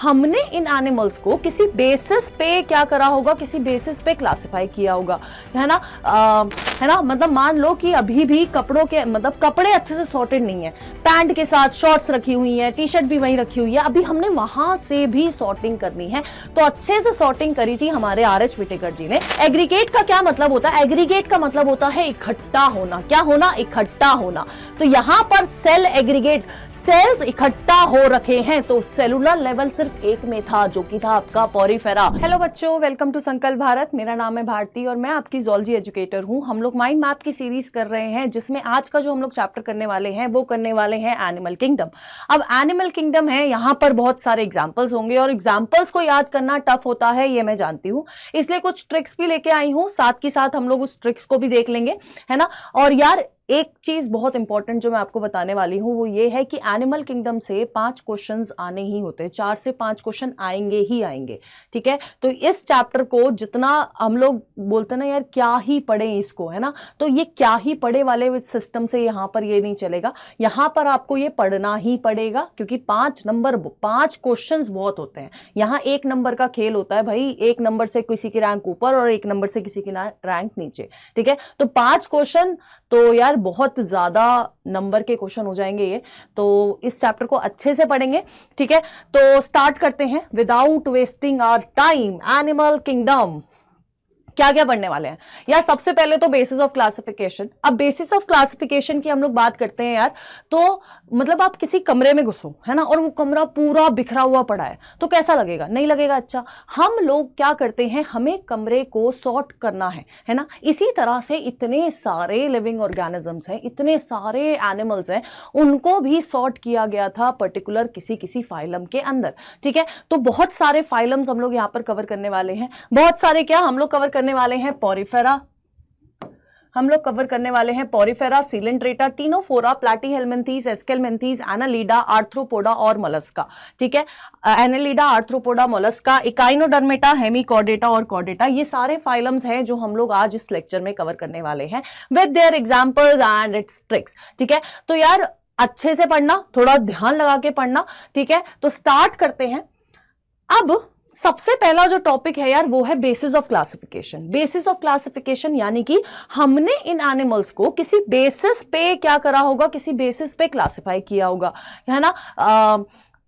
हमने इन एनिमल्स को किसी बेसिस पे क्या करा होगा, किसी बेसिस पे क्लासिफाई किया होगा, है ना। मतलब मान लो कि अभी भी कपड़ों के मतलब कपड़े अच्छे से सॉर्टेड नहीं है, पैंट के साथ शॉर्ट्स रखी हुई है, टी शर्ट भी वहीं रखी हुई है, अभी हमने वहां से भी सॉर्टिंग करनी है। तो अच्छे से सॉर्टिंग करी थी हमारे आर.एच. व्हिटेकर जी ने। एग्रीगेट का क्या मतलब होता है? एग्रीगेट का मतलब होता है इकट्ठा होना। क्या होना? इकट्ठा होना। तो यहां पर सेल एग्रीगेट, सेल्स इकट्ठा हो रखे हैं, तो सेलुलर लेवल सिर्फ एक में था जो कि था आपका पोरिफेरा। हेलो बच्चों, वेलकम टू संकल्प भारत। मेरा नाम है भारती और मैं आपकी ज़ूलॉजी एजुकेटर हूं। हम लोग माइंड मैप की सीरीज कर रहे हैं जिसमें आज का जो हम लोग चैप्टर करने वाले हैं वो करने वाले हैं एनिमल किंगडम। अब एनिमल किंगडम है, यहां पर बहुत सारे एग्जाम्पल्स होंगे और एग्जाम्पल्स को याद करना टफ होता है, ये मैं जानती हूं, इसलिए कुछ ट्रिक्स भी लेके आई हूं। साथ ही साथ हम लोग उस ट्रिक्स को भी देख लेंगे, है ना। और यार एक चीज बहुत इंपॉर्टेंट जो मैं आपको बताने वाली हूं वो ये है कि एनिमल किंगडम से 5 क्वेश्चंस आने ही होते हैं, 4 से 5 क्वेश्चन आएंगे ही आएंगे, ठीक है। तो इस चैप्टर को जितना हम लोग बोलते हैं ना यार क्या ही पढ़े इसको, है ना, तो ये क्या ही पढ़े वाले सिस्टम से यहां पर ये नहीं चलेगा। यहां पर आपको ये पढ़ना ही पड़ेगा क्योंकि 5 क्वेश्चंस बहुत होते हैं। यहां 1 नंबर का खेल होता है भाई, 1 नंबर से किसी की रैंक ऊपर और 1 नंबर से किसी की रैंक नीचे, ठीक है। तो 5 क्वेश्चन तो यार बहुत ज्यादा नंबर के क्वेश्चन हो जाएंगे ये, तो इस चैप्टर को अच्छे से पढ़ेंगे, ठीक है। तो स्टार्ट करते हैं without wasting our time. Animal kingdom क्या क्या पढ़ने वाले हैं यार? सबसे पहले तो बेसिस ऑफ क्लासिफिकेशन। अब बेसिस ऑफ क्लासिफिकेशन की हम लोग बात करते हैं यार, तो मतलब आप किसी कमरे में घुसो, है ना, और वो कमरा पूरा बिखरा हुआ पड़ा है तो कैसा लगेगा? नहीं लगेगा अच्छा। हम लोग क्या करते हैं, हमें कमरे को सॉर्ट करना है ना। इसी तरह से इतने सारे लिविंग ऑर्गेनिजम्स हैं, इतने सारे एनिमल्स हैं, उनको भी सॉर्ट किया गया था पर्टिकुलर किसी फाइलम के अंदर, ठीक है। तो बहुत सारे फाइलम्स हम लोग यहाँ पर कवर करने वाले हैं। बहुत सारे क्या हम लोग कवर करने वाले हैं? पोरिफेरा, हम लोग कवर करने वाले हैं Porifera, Coelenterata, Ctenophora, Platyhelminthes, Aschelminthes, Annelida, Arthropoda और मोलस्का, ठीक है। Annelida, Arthropoda, Mollusca, Echinodermata, Hemichordata और कॉर्डेटा, ये सारे फाइलम्स हैं जो हम लोग आज इस लेक्चर में कवर करने वाले हैं with their examples and it's tricks, ठीक है। तो यार अच्छे से पढ़ना, थोड़ा ध्यान लगा के पढ़ना, ठीक है। तो स्टार्ट करते हैं। अब सबसे पहला जो टॉपिक है यार वो है basis of classification. Basis of classification यानी कि हमने इन एनिमल्स को किसी बेसिस पे क्या करा होगा, किसी बेसिस पे क्लासिफाई किया होगा, है ना।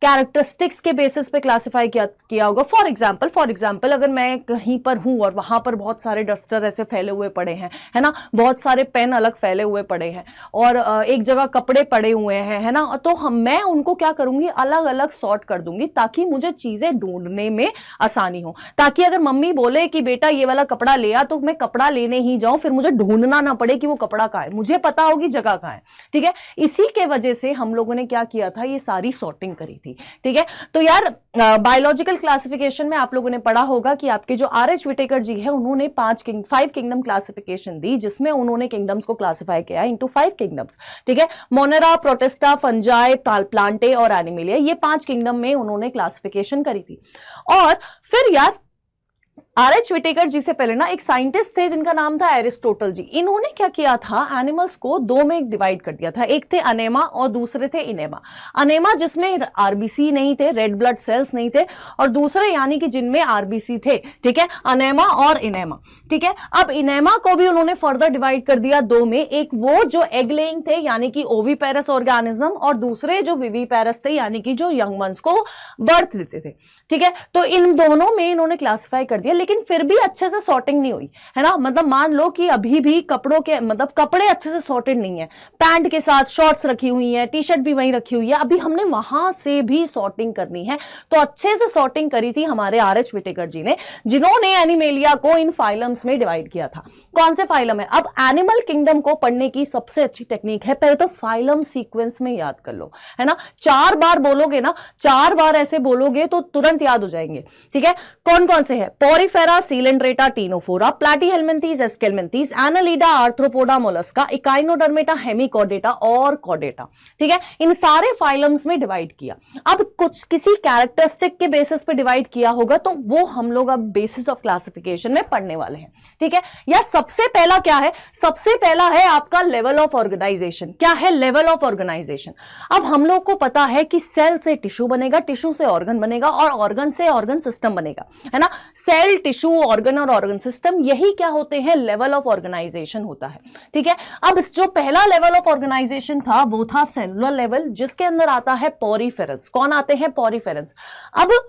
कैरेक्टरिस्टिक्स के बेसिस पे क्लासिफाई किया होगा। फॉर एग्जाम्पल अगर मैं कहीं पर हूं और वहां पर बहुत सारे डस्टर ऐसे फैले हुए पड़े हैं, है ना, बहुत सारे पेन अलग फैले हुए पड़े हैं और एक जगह कपड़े पड़े हुए हैं, है ना, तो मैं उनको क्या करूंगी, अलग अलग सॉर्ट कर दूंगी ताकि मुझे चीजें ढूंढने में आसानी हो। ताकि अगर मम्मी बोले कि बेटा ये वाला कपड़ा ले आ, तो मैं कपड़ा लेने ही जाऊं, फिर मुझे ढूंढना ना पड़े कि वो कपड़ा कहाँ है, मुझे पता होगी जगह कहाँ है, ठीक है। इसी के वजह से हम लोगों ने क्या किया था, ये सारी सॉर्टिंग करी थी, ठीक है। तो यार बायोलॉजिकल क्लासिफिकेशन में आप लोगों ने पढ़ा होगा कि आपके जो आर.एच. व्हिटेकर जी है उन्होंने 5 किंगडम क्लासिफिकेशन दी, जिसमें उन्होंने किंगडम्स को क्लासिफाई किया इनटू 5 किंगडम्स, ठीक है। मोनेरा, प्रोटिस्टा, फंजाई, प्लांटे और एनिमलिया, ये 5 किंगडम में उन्होंने क्लासिफिकेशन करी थी। और फिर यार आर.एच. व्हिटेकर जी से पहले ना एक साइंटिस्ट थे जिनका नाम था एरिस्टोटल जी। इन्होंने क्या किया था, एनिमल्स को 2 में डिवाइड कर दिया था। एक थे अनेमा और दूसरे थे इनेमा। अनेमा जिसमें आरबीसी नहीं थे, रेड ब्लड सेल्स नहीं थे, और दूसरे यानी कि जिनमें आरबीसी थे, ठीक है, अनेमा और इनेमा, ठीक है। अब इनेमा को भी उन्होंने फर्दर डिवाइड कर दिया 2 में, एक वो जो एग लेइंग थे यानी कि ओविपेरस ऑर्गेनिज्म, और दूसरे जो विविपेरस थे यानी कि जो यंग वंस को बर्थ देते थे, ठीक है। तो इन दोनों में इन्होंने क्लासिफाई कर दिया, लेकिन फिर भी अच्छे से सॉर्टिंग नहीं हुई, है ना। मतलब मान लो कि अभी भी कपड़ों के मतलब कपड़े अच्छे से सॉर्टेड नहीं है, पैंट के साथ शॉर्ट्स रखी हुई है, टी शर्ट भी वहीं रखी हुई है, अभी हमने वहां से भी सॉर्टिंग करनी है। तो अच्छे से सॉर्टिंग करी थी हमारे आर.एच. व्हिटेकर जी ने, जिन्होंने एनिमेलिया को इन फाइलम्स में डिवाइड किया था। कौन से फाइलम है? अब एनिमल किंगडम को पढ़ने की सबसे अच्छी टेक्निक है, पहले तो फाइलम सीक्वेंस में याद कर लो, है ना। 4 बार बोलोगे ना, 4 बार ऐसे बोलोगे तो तुरंत याद हो जाएंगे, ठीक है। कौन कौन से है? Porifera, Porifera, Coelenterata, Ctenophora, Platyhelminthes, Aschelminthes, Annelida, Arthropoda, Mollusca, Echinodermata, Hemichordata और कॉर्डेटा। ठीक है, इन सारे फाइलम्स में डिवाइड किया। अब कुछ किसी कैरेक्टरिस्टिक के बेसिस पे डिवाइड किया होगा तो वो हम लोग अब बेसिस ऑफ क्लासिफिकेशन में पढ़ने वाले हैं। ठीक है, या सबसे पहला क्या है, सबसे पहला है आपका लेवल ऑफ ऑर्गेनाइजेशन। क्या है लेवल ऑफ ऑर्गेनाइजेशन? अब हम लोग को पता है कि सेल से टिश्यू बनेगा, टिश्यू से ऑर्गन बनेगा और ऑर्गन से ऑर्गन सिस्टम बनेगा, है ना। सेल, टिश्यू, ऑर्गन और ऑर्गन सिस्टम, यही क्या होते हैं, लेवल ऑफ ऑर्गेनाइजेशन होता है। ठीक है, अब जो पहला लेवल ऑफ ऑर्गेनाइजेशन था वो था सेलुलर लेवल, जिसके अंदर आता है पोरीफेरस। कौन आते हैं, पोरीफेरस। अब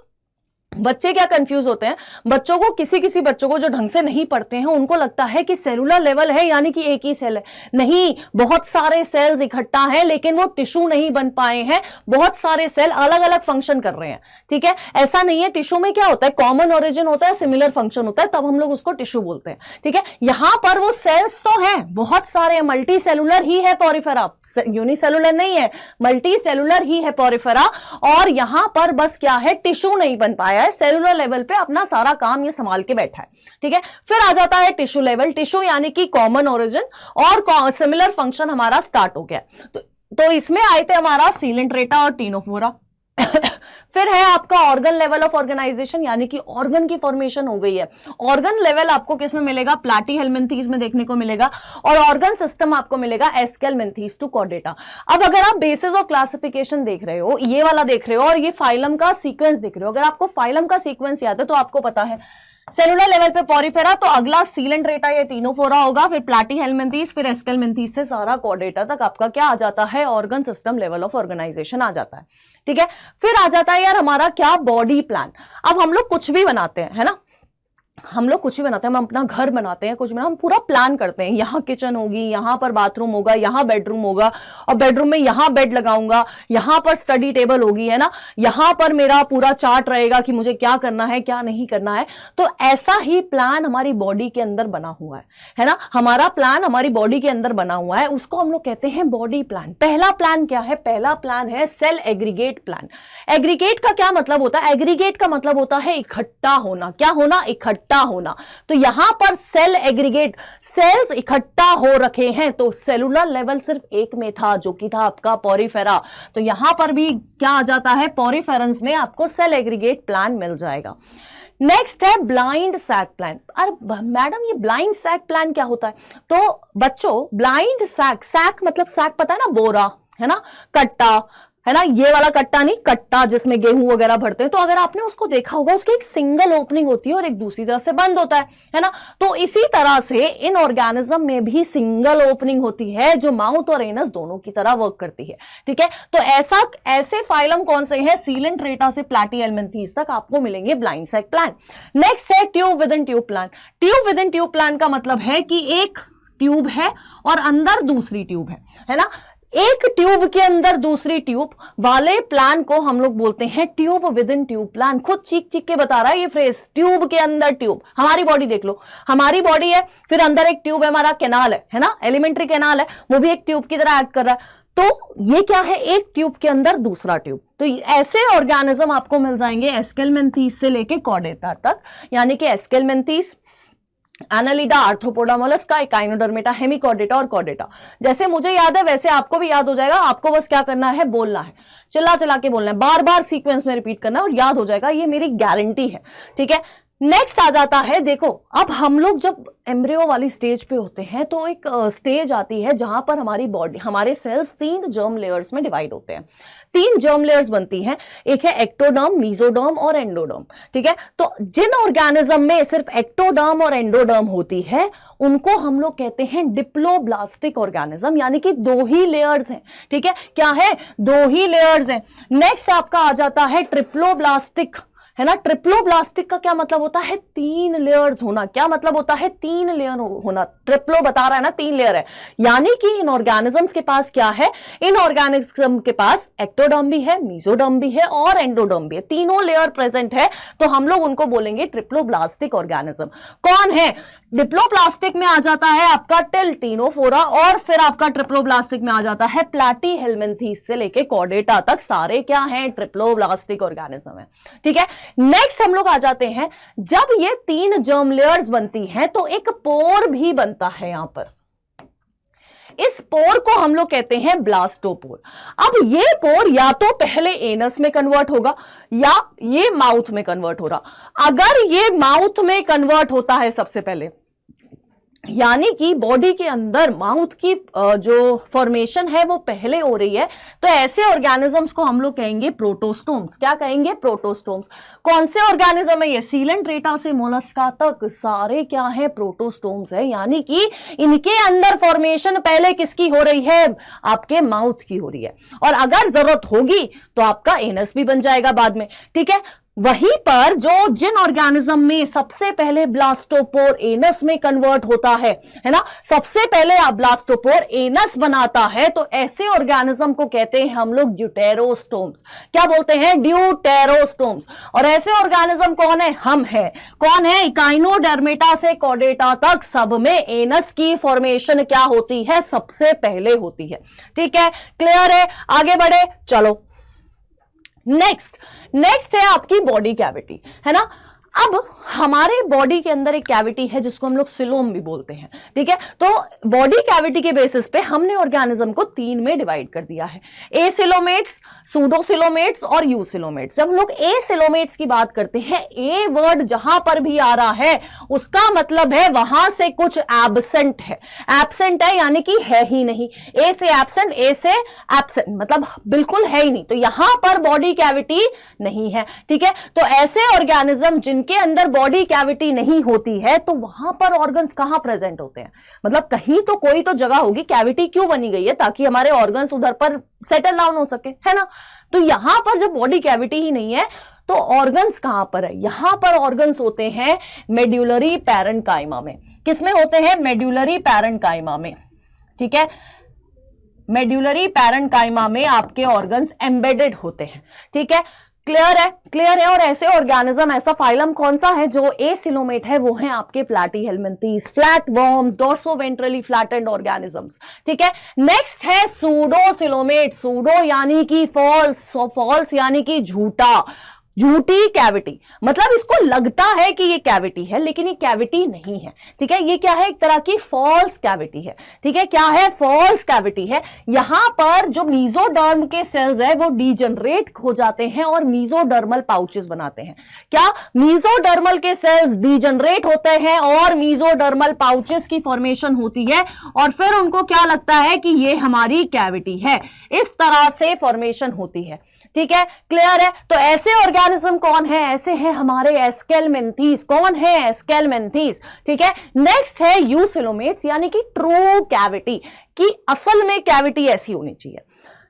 बच्चे क्या कंफ्यूज होते हैं, बच्चों को किसी बच्चों को जो ढंग से नहीं पढ़ते हैं उनको लगता है कि सेलुलर लेवल है यानी कि एक ही सेल है। नहीं, बहुत सारे सेल्स इकट्ठा हैं लेकिन वो टिश्यू नहीं बन पाए हैं, बहुत सारे सेल अलग अलग फंक्शन कर रहे हैं। ठीक है, ऐसा नहीं है। टिश्यू में क्या होता है, कॉमन ओरिजिन होता है, सिमिलर फंक्शन होता है, तब हम लोग उसको टिश्यू बोलते हैं। ठीक है, यहां पर वो सेल्स तो हैं, बहुत सारे, मल्टी सेलुलर ही है पोरीफेरा, यूनिसेलुलर नहीं है, मल्टी सेलुलर ही है पोरीफेरा। और यहां पर बस क्या है, टिश्यू नहीं बन पाया, सेलुलर लेवल पे अपना सारा काम ये संभाल के बैठा है। ठीक है, फिर आ जाता है टिश्यू लेवल। टिश्यू यानी कि कॉमन ओरिजिन और सिमिलर फंक्शन हमारा स्टार्ट हो गया। तो इसमें आए थे हमारा सीलेंट्रेटा और टीनोफोरा। फिर है आपका ऑर्गन लेवल ऑफ ऑर्गेनाइजेशन, यानी कि ऑर्गन की फॉर्मेशन हो गई है। ऑर्गन लेवल आपको किस में मिलेगा, प्लैटीहेल्मिन्थीज में देखने को मिलेगा, और ऑर्गन सिस्टम आपको मिलेगा एस्केल्मिन्थीज टू कॉर्डेटा। अब अगर आप बेसिस ऑफ क्लासिफिकेशन देख रहे हो, ये वाला देख रहे हो और ये फाइलम का सीक्वेंस देख रहे हो, अगर आपको फाइलम का सीक्वेंस याद है तो आपको पता है सेलुलर लेवल पे पोरीफेरा, तो अगला सीलेंट्रेटा या टीनोफोरा होगा, फिर प्लैटीहेल्मिन्थीज, फिर एस्केल्मिन्थीज से सारा कॉर्डेटा तक आपका क्या आ जाता है, organ system level of organisation आ जाता है। ठीक है, फिर आ जाता है यार हमारा क्या, बॉडी प्लान। अब हम लोग कुछ भी बनाते हैं, है ना, हम लोग कुछ भी बनाते हैं, हम अपना घर बनाते हैं, कुछ भी, हम पूरा प्लान करते हैं, यहाँ किचन होगी, यहाँ पर बाथरूम होगा, यहाँ बेडरूम होगा, और बेडरूम में यहाँ बेड लगाऊंगा, यहाँ पर स्टडी टेबल होगी, है ना, यहाँ पर मेरा पूरा चार्ट रहेगा कि मुझे क्या करना है क्या नहीं करना है। तो ऐसा ही प्लान हमारी बॉडी के अंदर बना हुआ है ना, हमारा प्लान हमारी बॉडी के अंदर बना हुआ है, उसको हम लोग कहते हैं बॉडी प्लान। पहला प्लान क्या है, पहला प्लान है सेल एग्रीगेट प्लान। एग्रीगेट का क्या मतलब होता है, एग्रीगेट का मतलब होता है इकट्ठा होना। क्या होना, इकट्ठा होना। तो यहां पर सेल एग्रीगेट, सेल्स इकट्ठा हो रखे हैं, तो सेलुलर लेवल सिर्फ एक में था जो कि था आपका पोरीफेरा, तो यहां पर भी क्या आ जाता है, पोरीफेरेंस में आपको सेल एग्रीगेट प्लान मिल जाएगा। नेक्स्ट है ब्लाइंड सैक प्लान। अरे मैडम ये ब्लाइंड सैक प्लान क्या होता है, तो बच्चों ब्लाइंड सैक, सैक मतलब सैक पता है ना, बोरा, है ना, कट्टा, है ना, ये वाला कट्टा नहीं, कट्टा जिसमें गेहूं वगैरह भरते हैं, तो अगर आपने उसको देखा होगा उसकी एक सिंगल ओपनिंग होती है और एक दूसरी तरफ से बंद होता है ना। तो इसी तरह से इन ऑर्गेनिज्म में भी सिंगल ओपनिंग होती है जो माउथ और एनस दोनों की तरह वर्क करती है। ठीक है, तो ऐसे फाइलम कौन से हैं, सीलेंट्रेटा से प्लैटीहेल्मिन्थीज तक आपको मिलेंगे ब्लाइंड सैक प्लान। नेक्स्ट है tube with in tube plan. Tube with in tube plan का मतलब है कि एक ट्यूब है और अंदर दूसरी ट्यूब है ना, एक ट्यूब के अंदर दूसरी ट्यूब वाले प्लान को हम लोग बोलते हैं tube with in tube plan. खुद चीख चीख के बता रहा है ये फ्रेज, ट्यूब के अंदर ट्यूब। हमारी बॉडी देख लो, हमारी बॉडी है, फिर अंदर एक ट्यूब है, हमारा कैनाल है ना, एलिमेंट्री कैनाल है, वो भी एक ट्यूब की तरह एक्ट कर रहा है। तो ये क्या है, एक ट्यूब के अंदर दूसरा ट्यूब। तो ऐसे ऑर्गेनिज्म आपको मिल जाएंगे एस्केल्मिन्थीज से लेके कॉर्डेटा तक, यानी कि Aschelminthes, Annelida, Arthropoda, Mollusca, Echinodermata, Hemichordata और कॉर्डेटा। जैसे मुझे याद है वैसे आपको भी याद हो जाएगा, आपको बस क्या करना है, बोलना है, चिल्ला चिल्ला के बोलना है, बार बार सीक्वेंस में रिपीट करना है और याद हो जाएगा, ये मेरी गारंटी है। ठीक है, नेक्स्ट आ जाता है, देखो अब हम लोग जब एम्ब्रियो वाली स्टेज पे होते हैं तो एक स्टेज आती है जहां पर हमारी बॉडी, हमारे सेल्स 3 जर्म लेयर्स में डिवाइड होते हैं। 3 जर्म लेयर्स बनती हैं, एक है एक्टोडर्म, मीजोडर्म और एंडोडर्म। ठीक है, तो जिन ऑर्गेनिज्म में सिर्फ एक्टोडर्म और एंडोडर्म होती है उनको हम लोग कहते हैं डिप्लोब्लास्टिक ऑर्गेनिज्म, यानी कि 2 ही लेयर्स हैं। ठीक है, क्या है, 2 ही लेयर्स हैं। नेक्स्ट आपका आ जाता है ट्रिप्लोब्लास्टिक, है ना। ट्रिप्लोब्लास्टिक का क्या मतलब होता है, 3 लेयर्स होना। क्या मतलब होता है, 3 लेयर होना। ट्रिप्लो बता रहा है ना, 3 लेयर है, यानी कि इन ऑर्गेनिजम्स के पास क्या है, इन ऑर्गेनिज्म के पास एक्टोडर्म भी है, मीजोडर्म भी है और एंडोडर्म भी है, तीनों लेयर प्रेजेंट है, तो हम लोग उनको बोलेंगे ट्रिप्लोब्लास्टिक ऑर्गेनिज्म। कौन है, डिप्लोब्लास्टिक में आ जाता है आपका टिल टीनोफोरा, और फिर आपका ट्रिप्लोब्लास्टिक में आ जाता है प्लैटीहेल्मिन्थीज से लेके कॉर्डेटा तक, सारे क्या हैं, ट्रिप्लोब्लास्टिक ऑर्गेनिज्म है। ठीक है, नेक्स्ट हम लोग आ जाते हैं, जब ये 3 जर्म लेयर्स बनती हैं तो एक पोर भी बनता है यहां पर। इस पोर को हम लोग कहते हैं ब्लास्टोपोर। अब ये पोर या तो पहले एनस में कन्वर्ट होगा या ये माउथ में कन्वर्ट हो रहा। अगर ये माउथ में कन्वर्ट होता है सबसे पहले, यानी कि बॉडी के अंदर माउथ की जो फॉर्मेशन है वो पहले हो रही है, तो ऐसे ऑर्गेनिजम्स को हम लोग कहेंगे प्रोटोस्टोम्स। क्या कहेंगे? प्रोटोस्टोम्स। कौन से ऑर्गेनिज्म है ये? सीलेंट्रेटा से मोलस्का तक सारे क्या है? प्रोटोस्टोम्स है। यानी कि इनके अंदर फॉर्मेशन पहले किसकी हो रही है? आपके माउथ की हो रही है, और अगर जरूरत होगी तो आपका एनस भी बन जाएगा बाद में। ठीक है, वहीं पर जो जिन ऑर्गेनिज्म में सबसे पहले ब्लास्टोपोर एनस में कन्वर्ट होता है ना, सबसे पहले ब्लास्टोपोर एनस बनाता है, तो ऐसे ऑर्गेनिज्म को कहते हैं हम लोग ड्यूटेरोस्टोम्स। क्या बोलते हैं? ड्यूटेरोस्टोम्स। और ऐसे ऑर्गेनिज्म कौन है? हम हैं। कौन है? इकाइनोडर्मेटा से कॉर्डेटा तक सब में एनस की फॉर्मेशन क्या होती है? सबसे पहले होती है। ठीक है, क्लियर है? आगे बढ़े, चलो। नेक्स्ट है आपकी बॉडी कैविटी, है ना। अब हमारे बॉडी के अंदर एक कैविटी है जिसको हम लोग सिलोम भी बोलते हैं। ठीक है, तो बॉडी कैविटी के बेसिस पे हमने ऑर्गेनिज्म को 3 में डिवाइड कर दिया है, एसिलोमेट्स, सूडोसिलोमेट्स और यूसिलोमेट्स। जब हम लोग एसिलोमेट्स की बात करते हैं, ए वर्ड जहां पर भी आ रहा है उसका मतलब है वहां से कुछ एब्सेंट है। एब्सेंट है यानी कि है ही नहीं। ए से एब्सेंट, ए से एब्सेंट मतलब बिल्कुल है ही नहीं, तो यहां पर बॉडी कैविटी नहीं है। ठीक है, तो ऐसे ऑर्गेनिज्म जिनके अंदर बॉडी कैविटी नहीं होती है, तो वहां पर ऑर्गन्स कहां प्रेजेंट होते हैं? मतलब कहीं तो कोई तो जगह होगी। कैविटी क्यों बनी गई है? ताकि हमारे ऑर्गन्स उधर पर सेटल डाउन हो सके, है ना। तो यहां पर जब बॉडी कैविटी ही नहीं है तो ऑर्गन्स कहां पर है? यहां पर ऑर्गन्स होते हैं मेड्यूलरी पैरेन्काइमा में। किसमें होते हैं? मेड्यूलरी पैरेन्काइमा में। ठीक है, मेड्यूलरी पैरेन्काइमा में आपके ऑर्गन्स एम्बेडेड होते हैं। ठीक है, क्लियर है? क्लियर है। और ऐसे ऑर्गेनिज्म, ऐसा फाइलम कौन सा है जो एसिलोमेट है? वो है आपके Platyhelminthes, flat worms, dorsoventrally flattened organisms. ठीक है, नेक्स्ट है सूडोसिलोमेट। सूडो यानी कि फॉल्स, फॉल्स यानी कि झूठा, झूठी कैविटी। मतलब इसको लगता है कि ये कैविटी है लेकिन ये कैविटी नहीं है। ठीक है, ये क्या है? एक तरह की फॉल्स कैविटी है। ठीक है, क्या है? फॉल्स कैविटी है। यहां पर जो मीजोडर्म के सेल्स है वो डीजनरेट हो जाते हैं और मीजोडर्मल पाउचेस बनाते हैं। क्या? मीजोडर्मल के सेल्स डीजनरेट होते हैं और मीजोडर्मल पाउचेस की फॉर्मेशन होती है, और फिर उनको क्या लगता है कि ये हमारी कैविटी है। इस तरह से फॉर्मेशन होती है। ठीक है, क्लियर है। तो ऐसे ऑर्गेनिज्म कौन है? ऐसे हैं हमारे एस्केलमेंथीज। कौन है? एस्केलमेंथीज। ठीक है, नेक्स्ट है यूसिलोमेट्स यानी कि ट्रू कैविटी, कि असल में कैविटी ऐसी होनी चाहिए।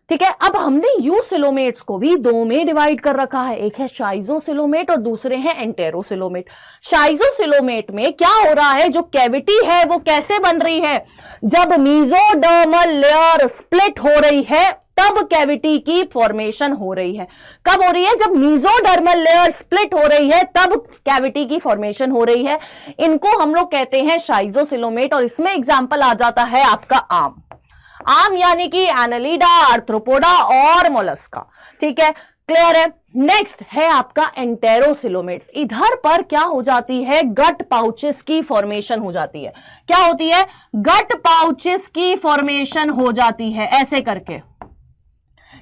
ठीक है, अब हमने यूसिलोमेट्स को भी 2 में डिवाइड कर रखा है, एक है शाइजोसिलोमेट और दूसरे हैं एंटेरोसिलोमेट। शाइजोसिलोमेट में क्या हो रहा है? जो कैविटी है वो कैसे बन रही है? जब मीजोडर्मल लेयर स्प्लिट हो रही है तब कैविटी की फॉर्मेशन हो रही है। कब हो रही है? जब मीजोडर्मल लेयर स्प्लिट हो रही है तब कैविटी की फॉर्मेशन हो रही है। इनको हम लोग कहते हैं शाइजोसिलोमेट, और इसमें एग्जांपल आ जाता है आपका आम। आम यानी कि एनालिडा, आर्थ्रोपोडा और मोलस्का। ठीक है, क्लियर है। नेक्स्ट है आपका एंटेरोसिलोमेट्स। इधर पर क्या हो जाती है? गट पाउचेस की फॉर्मेशन हो जाती है। क्या होती है? गट पाउचेस की फॉर्मेशन हो जाती है, ऐसे करके।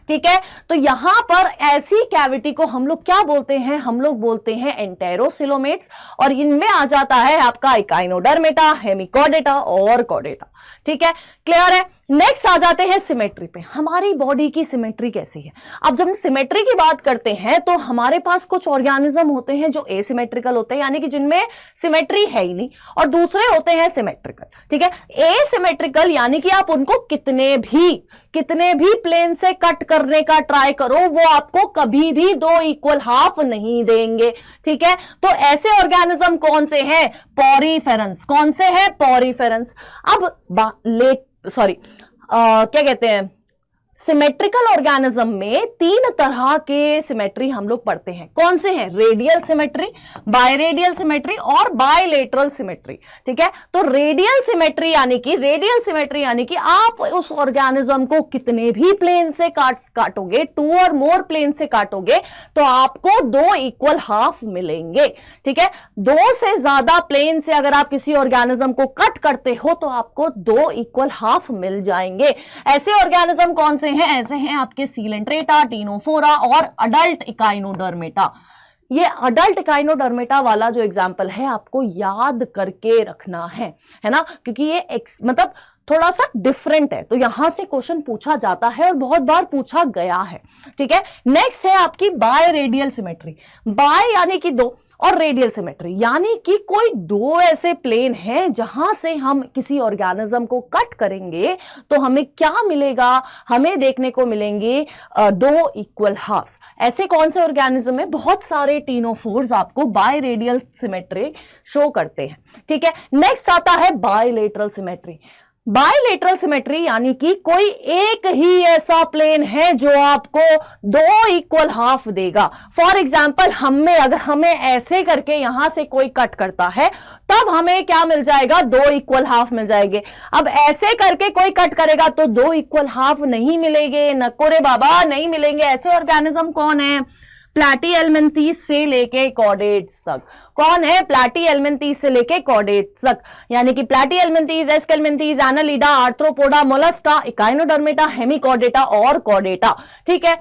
ठीक है, तो यहां पर ऐसी कैविटी को हम लोग क्या बोलते हैं? हम लोग बोलते हैं एंटेरोसिलोमेट्स, और इनमें आ जाता है आपका इकाइनोडर्मेटा, हेमिकॉर्डेटा और कॉर्डेटा। ठीक है, क्लियर है। नेक्स्ट आ जाते हैं सिमेट्री पे। हमारी बॉडी की सिमेट्री कैसी है? अब जब हम सिमेट्री की बात करते हैं तो हमारे पास कुछ ऑर्गेनिज्म होते हैं जो एसिमेट्रिकल होते हैं, यानी कि जिनमें सिमेट्री है ही नहीं, और दूसरे होते हैं सिमेट्रिकल। ठीक है, एसिमेट्रिकल यानी कि आप उनको कितने भी प्लेन से कट करने का ट्राई करो, वो आपको कभी भी 2 इक्वल हाफ नहीं देंगे। ठीक है, तो ऐसे ऑर्गेनिज्म कौन से हैं? पॉरीफेरंस। कौन से हैं? पॉरीफेरंस। अब क्या कहते हैं, सिमेट्रिकल ऑर्गेनिज्म में 3 तरह के सिमेट्री हम लोग पढ़ते हैं। कौन से हैं? रेडियल सिमेट्री, बायरेडियल सिमेट्री और बायलेटरल सिमेट्री। ठीक है, तो रेडियल सिमेट्री यानी कि आप उस ऑर्गेनिज्म को कितने भी प्लेन से काटोगे, 2 और मोर प्लेन से काटोगे तो आपको 2 इक्वल हाफ मिलेंगे। ठीक है, 2 से ज्यादा प्लेन से अगर आप किसी ऑर्गेनिज्म को कट करते हो तो आपको 2 इक्वल हाफ मिल जाएंगे। ऐसे ऑर्गेनिज्म कौन से हैं? ऐसे हैं आपके सीलेंट्रेटा, टीनोफोरा और अडल्ट इकाइनोडर्मेटा। ये अडल्ट इकाइनोडर्मेटा वाला जो एग्जाम्पल है आपको याद करके रखना है ना, क्योंकि ये मतलब थोड़ा सा डिफरेंट है, तो यहां से क्वेश्चन पूछा जाता है और बहुत बार पूछा गया है। ठीक है, नेक्स्ट है आपकी बाय रेडियल सिमेट्री। बाय यानी कि 2 और रेडियल सिमेट्री यानी कि कोई 2 ऐसे प्लेन हैं जहां से हम किसी ऑर्गेनिज्म को कट करेंगे तो हमें क्या मिलेगा? हमें देखने को मिलेंगे 2 इक्वल हाफ्स। ऐसे कौन से ऑर्गेनिज्म है? बहुत सारे टीनोफोर्स आपको बाय रेडियल सिमेट्री शो करते हैं। ठीक है, नेक्स्ट आता है बायलेटरल सिमेट्री। बायलेटरल सिमेट्री यानी कि कोई एक ही ऐसा प्लेन है जो आपको 2 इक्वल हाफ देगा। फॉर एग्जाम्पल अगर हमें ऐसे करके यहां से कोई कट करता है तब हमें क्या मिल जाएगा? 2 इक्वल हाफ मिल जाएंगे। अब ऐसे करके कोई कट करेगा तो 2 इक्वल हाफ नहीं मिलेंगे, नको रे बाबा, नहीं मिलेंगे। ऐसे ऑर्गेनिज्म कौन है? प्लैटीहेल्मिन्थीस से लेके कॉर्डेट्स तक। कौन है? प्लैटीहेल्मिन्थीस से लेके कॉर्डेट्स तक, यानी कि Platyhelminthes, Aschelminthes, Annelida, Arthropoda, Mollusca, Echinodermata, Hemichordata और कॉर्डेटा। ठीक है,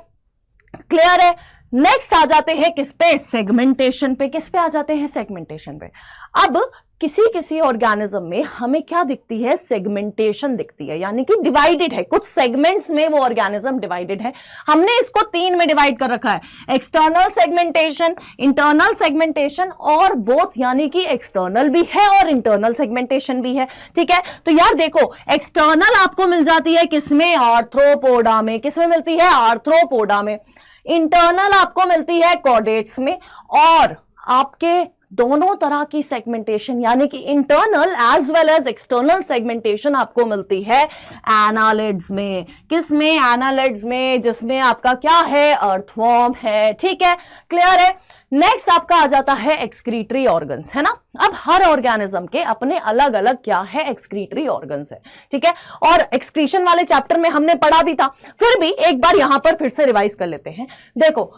क्लियर है। नेक्स्ट आ जाते हैं किस पे? सेगमेंटेशन पे। किस पे आ जाते हैं? सेगमेंटेशन पे। अब किसी ऑर्गेनिज्म में हमें क्या दिखती है? सेगमेंटेशन दिखती है, यानी कि डिवाइडेड है, कुछ सेगमेंट्स में वो ऑर्गेनिज्म डिवाइडेड है। हमने इसको 3 में डिवाइड कर रखा है, एक्सटर्नल सेगमेंटेशन, इंटरनल सेगमेंटेशन और बोथ, यानी कि एक्सटर्नल भी है और इंटरनल सेगमेंटेशन भी है। ठीक है, तो यार देखो, एक्सटर्नल आपको मिल जाती है किसमें? आर्थ्रोपोडा में। किसमें मिलती है? आर्थ्रोपोडा में। इंटरनल आपको मिलती है कॉर्डेट्स में, और आपके दोनों तरह की सेगमेंटेशन यानी कि internal as well as external segmentation आपको मिलती है एनालिड्स में। किस में? एनालिड्स में, जिसमें आपका क्या है? अर्थवॉर्म है। ठीक है, क्लियर है। नेक्स्ट आपका आ जाता है एक्सक्रीटरी ऑर्गन्स, है ना। अब हर ऑर्गेनिज्म के अपने अलग अलग क्या है? एक्सक्रीटरी ऑर्गन्स है। ठीक है, और एक्सक्रीशन वाले चैप्टर में हमने पढ़ा भी था, फिर भी एक बार यहां पर फिर से रिवाइज कर लेते हैं। देखो,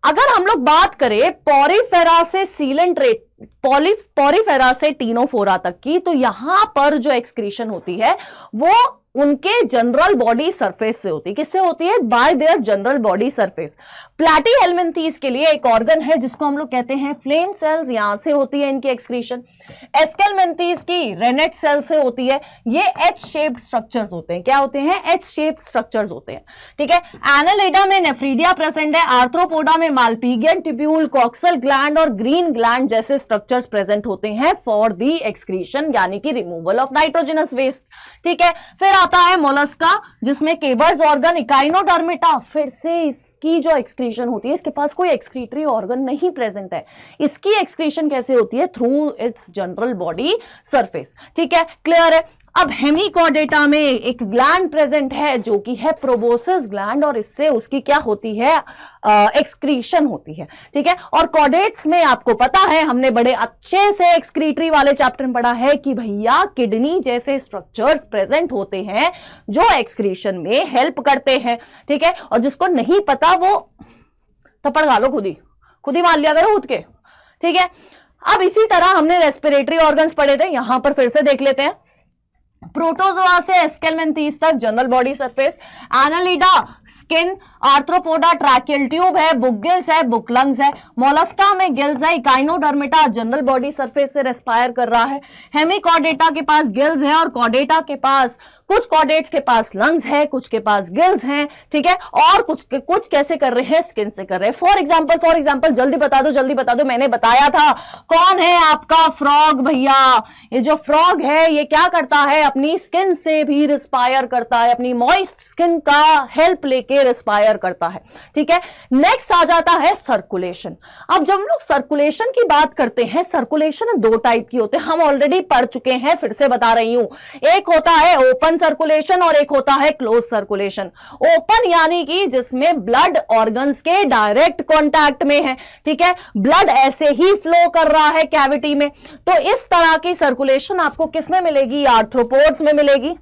अगर हम लोग बात करें पॉरीफेरा से सीलेंट्रेट, पॉरीफेरा से टीनोफोरा तक की, तो यहां पर जो एक्सक्रीशन होती है वो उनके जनरल बॉडी सरफेस से होती है। किससे होती है? By their general body surface. Platyhelminthes के लिए एक ऑर्गन है जिसको हम लोग कहते हैं फ्लेम सेल्स, यहां से होती है इनकी एक्सक्रीशन। एस्केल्मिन्थीस की रेनेट सेल से होती है। ये एच शेप्ड स्ट्रक्चर्स होते हैं। क्या होते हैं? एच शेप्ड स्ट्रक्चर्स होते हैं। ठीक है, एनालिडा में नेफ्रीडिया प्रेजेंट है, आर्थ्रोपोडा में मालपीगियन ट्यूब्यूल, कॉक्सल ग्लैंड और ग्रीन ग्लैंड जैसे स्ट्रक्चर्स प्रेजेंट होते हैं फॉर दी एक्सक्रीशन, यानी कि रिमूवल ऑफ नाइट्रोजनस वेस्ट। ठीक है, फिर आता है मोलस्का जिसमें केबर्स ऑर्गन, इकाइनोडर्मेटा, फिर से इसकी जो एक्सक्रीशन होती है, इसके पास कोई एक्सक्रीटरी ऑर्गन नहीं प्रेजेंट है। इसकी एक्सक्रीशन कैसे होती है? Through it's general body surface. ठीक है, क्लियर है। अब हेमिकॉर्डेटा में एक ग्लैंड प्रेजेंट है जो कि है प्रोबोसिस ग्लैंड, और इससे उसकी क्या होती है? एक्सक्रीशन होती है। ठीक है, और कॉर्डेट्स में आपको पता है, हमने बड़े अच्छे से एक्सक्रीटरी वाले चैप्टर में पढ़ा है कि भैया किडनी जैसे स्ट्रक्चर्स प्रेजेंट होते हैं जो एक्सक्रीशन में हेल्प करते हैं। ठीक है, और जिसको नहीं पता वो थप्पड़ खा लो, खुद ही मान लिया करो उठ के। ठीक है, अब इसी तरह हमने रेस्पिरेटरी ऑर्गन्स पढ़े थे, यहां पर फिर से देख लेते हैं। प्रोटोजोआ से एस्केल्मिन्थीस तक general body surface, Annelida skin, arthropoda tracheal tube है, बुक गिल्स है, बुक लंग्स है, मोलस्का में गिल्स है, इकाइनोडर्मेटा जनरल बॉडी सरफेस से रेस्पायर कर रहा है, हेमिकॉर्डेटा के पास गिल्स है, और कॉर्डेटा के पास, कुछ कॉर्डेट्स के पास लंग्स है, कुछ के पास गिल्स हैं। ठीक है, और कुछ कैसे कर रहे हैं? स्किन से कर रहे हैं। फॉर एग्जाम्पल जल्दी बता दो, मैंने बताया था कौन है आपका फ्रॉग भैया? ये जो फ्रॉग है ये क्या करता है, अपनी स्किन से भी रिस्पायर करता है, अपनी मॉइस्ट स्किन का हेल्प लेके रिस्पायर करता है, ठीक है। नेक्स्ट आ जाता है सर्कुलेशन। अब जब हम लोग सर्कुलेशन की बात करते हैं, सर्कुलेशन दो टाइप की होते हैं, हम ऑलरेडी पढ़ चुके हैं, फिर से बता रही हूं। एक होता है ओपन सर्कुलेशन और एक होता है क्लोज सर्कुलेशन। ओपन यानी कि जिसमें ब्लड ऑर्गन्स के डायरेक्ट कांटेक्ट में है, ठीक है, ब्लड ऐसे ही फ्लो कर रहा है कैविटी में। तो इस तरह की सर्कुलेशन आपको किस में मिलेगी, आर्थ्रोपोड्स में मिलेगी।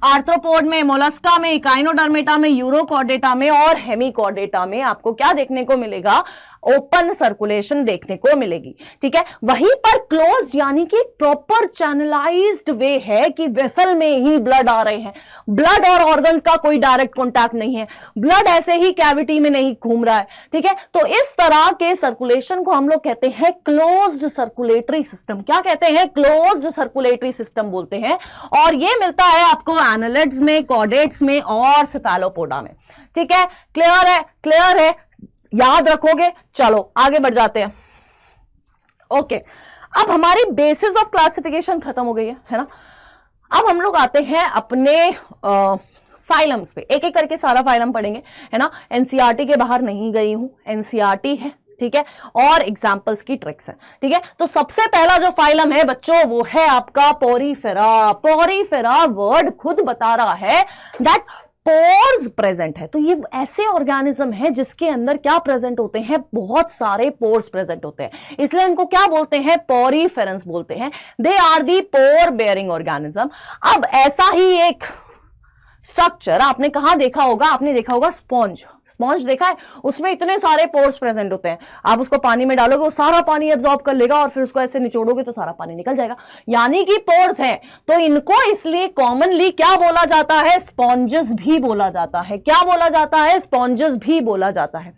आर्थ्रोपोड में, मोलस्का में, इकाइनोडर्मेटा में, यूरोकॉर्डेटा में और हेमिकॉर्डेटा में आपको क्या देखने को मिलेगा, ओपन सर्कुलेशन देखने को मिलेगी, ठीक है। वहीं पर क्लोज यानी कि प्रॉपर चैनलाइज्ड वे है कि वेसल में ही ब्लड आ रहे हैं, ब्लड और ऑर्गन्स का कोई डायरेक्ट कांटेक्ट नहीं है, ब्लड ऐसे ही कैविटी में नहीं घूम रहा है, ठीक है। तो इस तरह के सर्कुलेशन को हम लोग कहते हैं क्लोज्ड सर्कुलेटरी सिस्टम। क्या कहते हैं, क्लोज्ड सर्कुलेटरी सिस्टम बोलते हैं। और ये मिलता है आपको एनालिड्स में, कॉर्डेट्स में और सेफेलोपोडा में, ठीक है। क्लियर है, क्लियर है, याद रखोगे। चलो आगे बढ़ जाते हैं। ओके, अब हमारी बेसिस ऑफ क्लासिफिकेशन खत्म हो गई है ना। अब हम लोग आते हैं अपने फाइलम्स पे, एक एक करके सारा फाइलम पढ़ेंगे, है ना। एनसीईआरटी के बाहर नहीं गई हूं, एनसीईआरटी है, ठीक है, और एग्जाम्पल्स की ट्रिक्स है, ठीक है। तो सबसे पहला जो फाइलम है बच्चों वो है आपका पोरीफेरा। पोरीफेरा वर्ड खुद बता रहा है दैट पोर्स प्रेजेंट है। तो ये ऐसे ऑर्गेनिज्म है जिसके अंदर क्या प्रेजेंट होते हैं, बहुत सारे पोर्स प्रेजेंट होते हैं, इसलिए इनको क्या बोलते हैं, पोरीफेरेंस बोलते हैं। They are the pore bearing organism. अब ऐसा ही एक स्ट्रक्चर आपने कहां देखा होगा, आपने देखा होगा स्पॉन्ज। स्पॉन्ज देखा है, उसमें इतने सारे पोर्स प्रेजेंट होते हैं। आप उसको पानी में डालोगे वो सारा पानी एब्जॉर्ब कर लेगा और फिर उसको ऐसे निचोड़ोगे तो सारा पानी निकल जाएगा, यानी कि पोर्स हैं। तो इनको इसलिए कॉमनली क्या बोला जाता है, स्पॉन्जेस भी बोला जाता है। क्या बोला जाता है, स्पॉन्जेस भी बोला जाता है।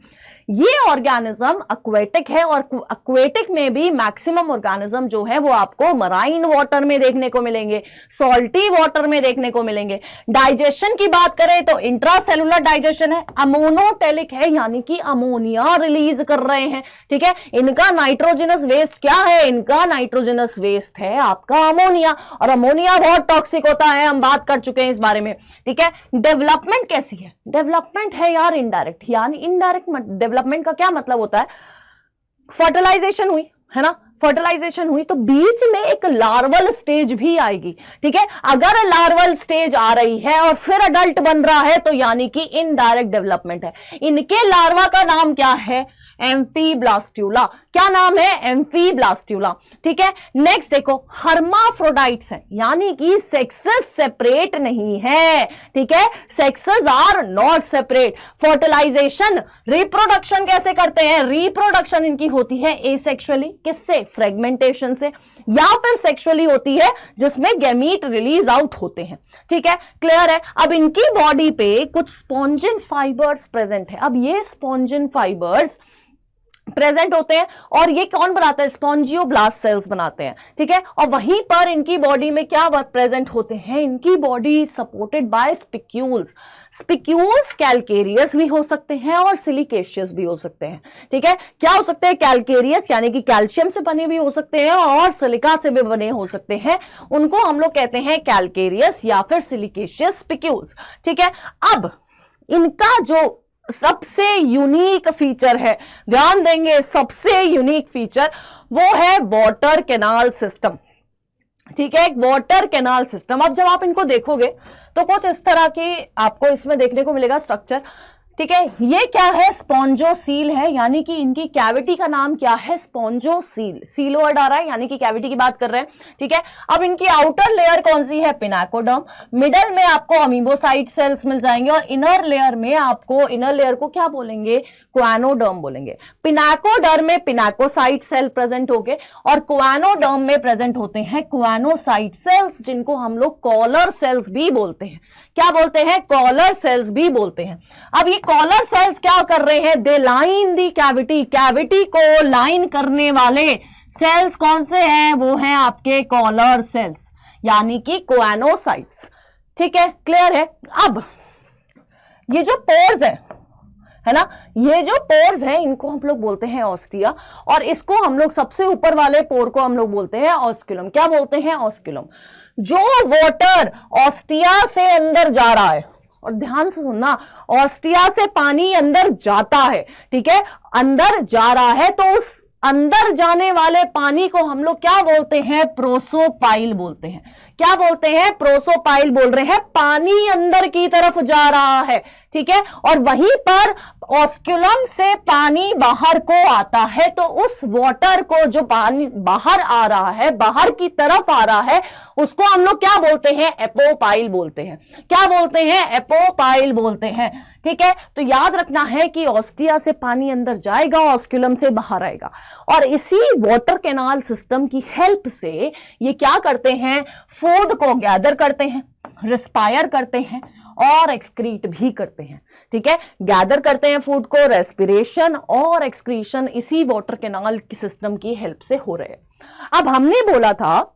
ये ऑर्गेनिज्म एक्वेटिक है और एक्वेटिक में भी मैक्सिमम ऑर्गेनिज्म जो है वो आपको मराइन वाटर में देखने को मिलेंगे, सॉल्टी वाटर में देखने को मिलेंगे। डाइजेशन की बात करें तो इंट्रासेलुलर डाइजेशन है, अमोनोटेलिक है यानी कि अमोनिया रिलीज कर रहे हैं, ठीक है। इनका नाइट्रोजनस वेस्ट क्या है, इनका नाइट्रोजनस वेस्ट है आपका अमोनिया, और अमोनिया बहुत टॉक्सिक होता है, हम बात कर चुके हैं इस बारे में, ठीक है। डेवलपमेंट कैसी है, डेवलपमेंट है यार इनडायरेक्ट, यानी इनडायरेक्ट डेवलपमेंट का क्या मतलब होता है, फर्टिलाइजेशन हुई है ना, फर्टिलाइजेशन हुई तो बीच में एक लार्वल स्टेज भी आएगी, ठीक है। अगर लार्वल स्टेज आ रही है और फिर अडल्ट बन रहा है तो यानी कि इनडायरेक्ट डेवलपमेंट है। इनके लार्वा का नाम क्या है, एम्फीब्लास्ट्यूला। क्या नाम है, एम्फीब्लास्ट्यूला, ठीक है। नेक्स्ट देखो, हर्माफ्रोडाइट्स है यानी कि सेक्सेस सेपरेट नहीं है, ठीक है, sexes are not separate. Fertilization, reproduction कैसे करते हैं, रिप्रोडक्शन इनकी होती है एसेक्सुअली, किससे, फ्रेगमेंटेशन से, या फिर सेक्सुअली होती है जिसमें गैमीट रिलीज आउट होते हैं, ठीक है। क्लियर है। अब इनकी बॉडी पे कुछ स्पॉन्जिन फाइबर्स प्रेजेंट है। अब ये स्पॉन्जिन फाइबर्स प्रेजेंट होते हैं और ये कौन बनाता है, स्पॉन्जियोब्लास्ट सेल्स बनाते हैं, ठीक है। और वहीं पर इनकी बॉडी में क्या प्रेजेंट होते हैं, इनकी body supported by spicules. Spicules calcareous भी हो सकते हैं और सिलिकेशियस भी हो सकते हैं, ठीक है। क्या हो सकते हैं, कैलकेरियस यानी कि कैल्शियम से बने भी हो सकते हैं और सिलिका से भी बने हो सकते हैं, उनको हम लोग कहते हैं कैलकेरियस या फिर सिलिकेशियस स्पिक्यूल्स, ठीक है। अब इनका जो सबसे यूनिक फीचर है, ध्यान देंगे, सबसे यूनिक फीचर वो है वाटर कैनाल सिस्टम, ठीक है, एक वाटर कैनाल सिस्टम। अब जब आप इनको देखोगे तो कुछ इस तरह की आपको इसमें देखने को मिलेगा स्ट्रक्चर, ठीक है। ये क्या है, स्पॉन्जोसील है, यानी कि इनकी कैविटी का नाम क्या है, स्पॉन्जोसील। सील वर्ड आ रहा है यानी कि कैविटी की बात कर रहे हैं, ठीक है। अब इनकी आउटर लेयर कौन सी है, पिनाकोडर्म। मिडल में आपको अमीबोसाइट सेल्स मिल जाएंगे और इनर लेयर में आपको, इनर लेयर को क्या बोलेंगे, क्वानोडर्म बोलेंगे। पिनाकोडर्म में पिनाकोसाइट सेल प्रेजेंट होंगे और क्वानोडर्म में प्रेजेंट होते हैं क्वानोसाइट सेल्स, जिनको हम लोग कॉलर सेल्स भी बोलते हैं। क्या बोलते हैं, कॉलर सेल्स भी बोलते हैं। अब ये कॉलर सेल्स क्या कर रहे हैं, दे लाइन दी कैविटी। कैविटी को लाइन करने वाले सेल्स कौन से हैं, वो हैं आपके कॉलर सेल्स यानी कि क्वानोसाइट्स, ठीक है। क्लियर है। अब ये जो पोर्स है है ना। ये जो पोर्स हैं इनको हम लोग बोलते हैं ऑस्टिया, और इसको हम लोग सबसे ऊपर वाले पोर को हम लोग बोलते हैं ऑस्कुलम। क्या बोलते हैं? ऑस्कुलम। जो वाटर ऑस्टिया से अंदर जा रहा है, और ध्यान से सुनना, ऑस्टिया से पानी अंदर जाता है, ठीक है, अंदर जा रहा है, तो उस अंदर जाने वाले पानी को हम लोग क्या बोलते हैं? प्रोसोपाइल बोलते हैं। क्या बोलते हैं? प्रोसोपाइल बोल रहे हैं। पानी अंदर की तरफ जा रहा है, ठीक है, और वहीं पर ऑस्कुलम से पानी बाहर को आता है, तो उस वाटर को जो पानी बाहर आ रहा है, बाहर की तरफ आ रहा है, उसको हम लोग क्या बोलते हैं? एपोपाइल बोलते हैं। क्या बोलते हैं? एपोपाइल बोलते हैं, ठीक है। तो याद रखना है कि ऑस्टिया से पानी अंदर जाएगा, ऑस्कुलम से बाहर आएगा, और इसी वाटर कैनाल सिस्टम की हेल्प से ये क्या करते हैं? फूड को गैदर करते हैं, रिस्पायर करते हैं और एक्सक्रीट भी करते हैं, ठीक है। गैदर करते हैं फूड को, रेस्पिरेशन और एक्सक्रीशन इसी वाटर कैनाल की सिस्टम की हेल्प से हो रहे हैं। अब हमने बोला था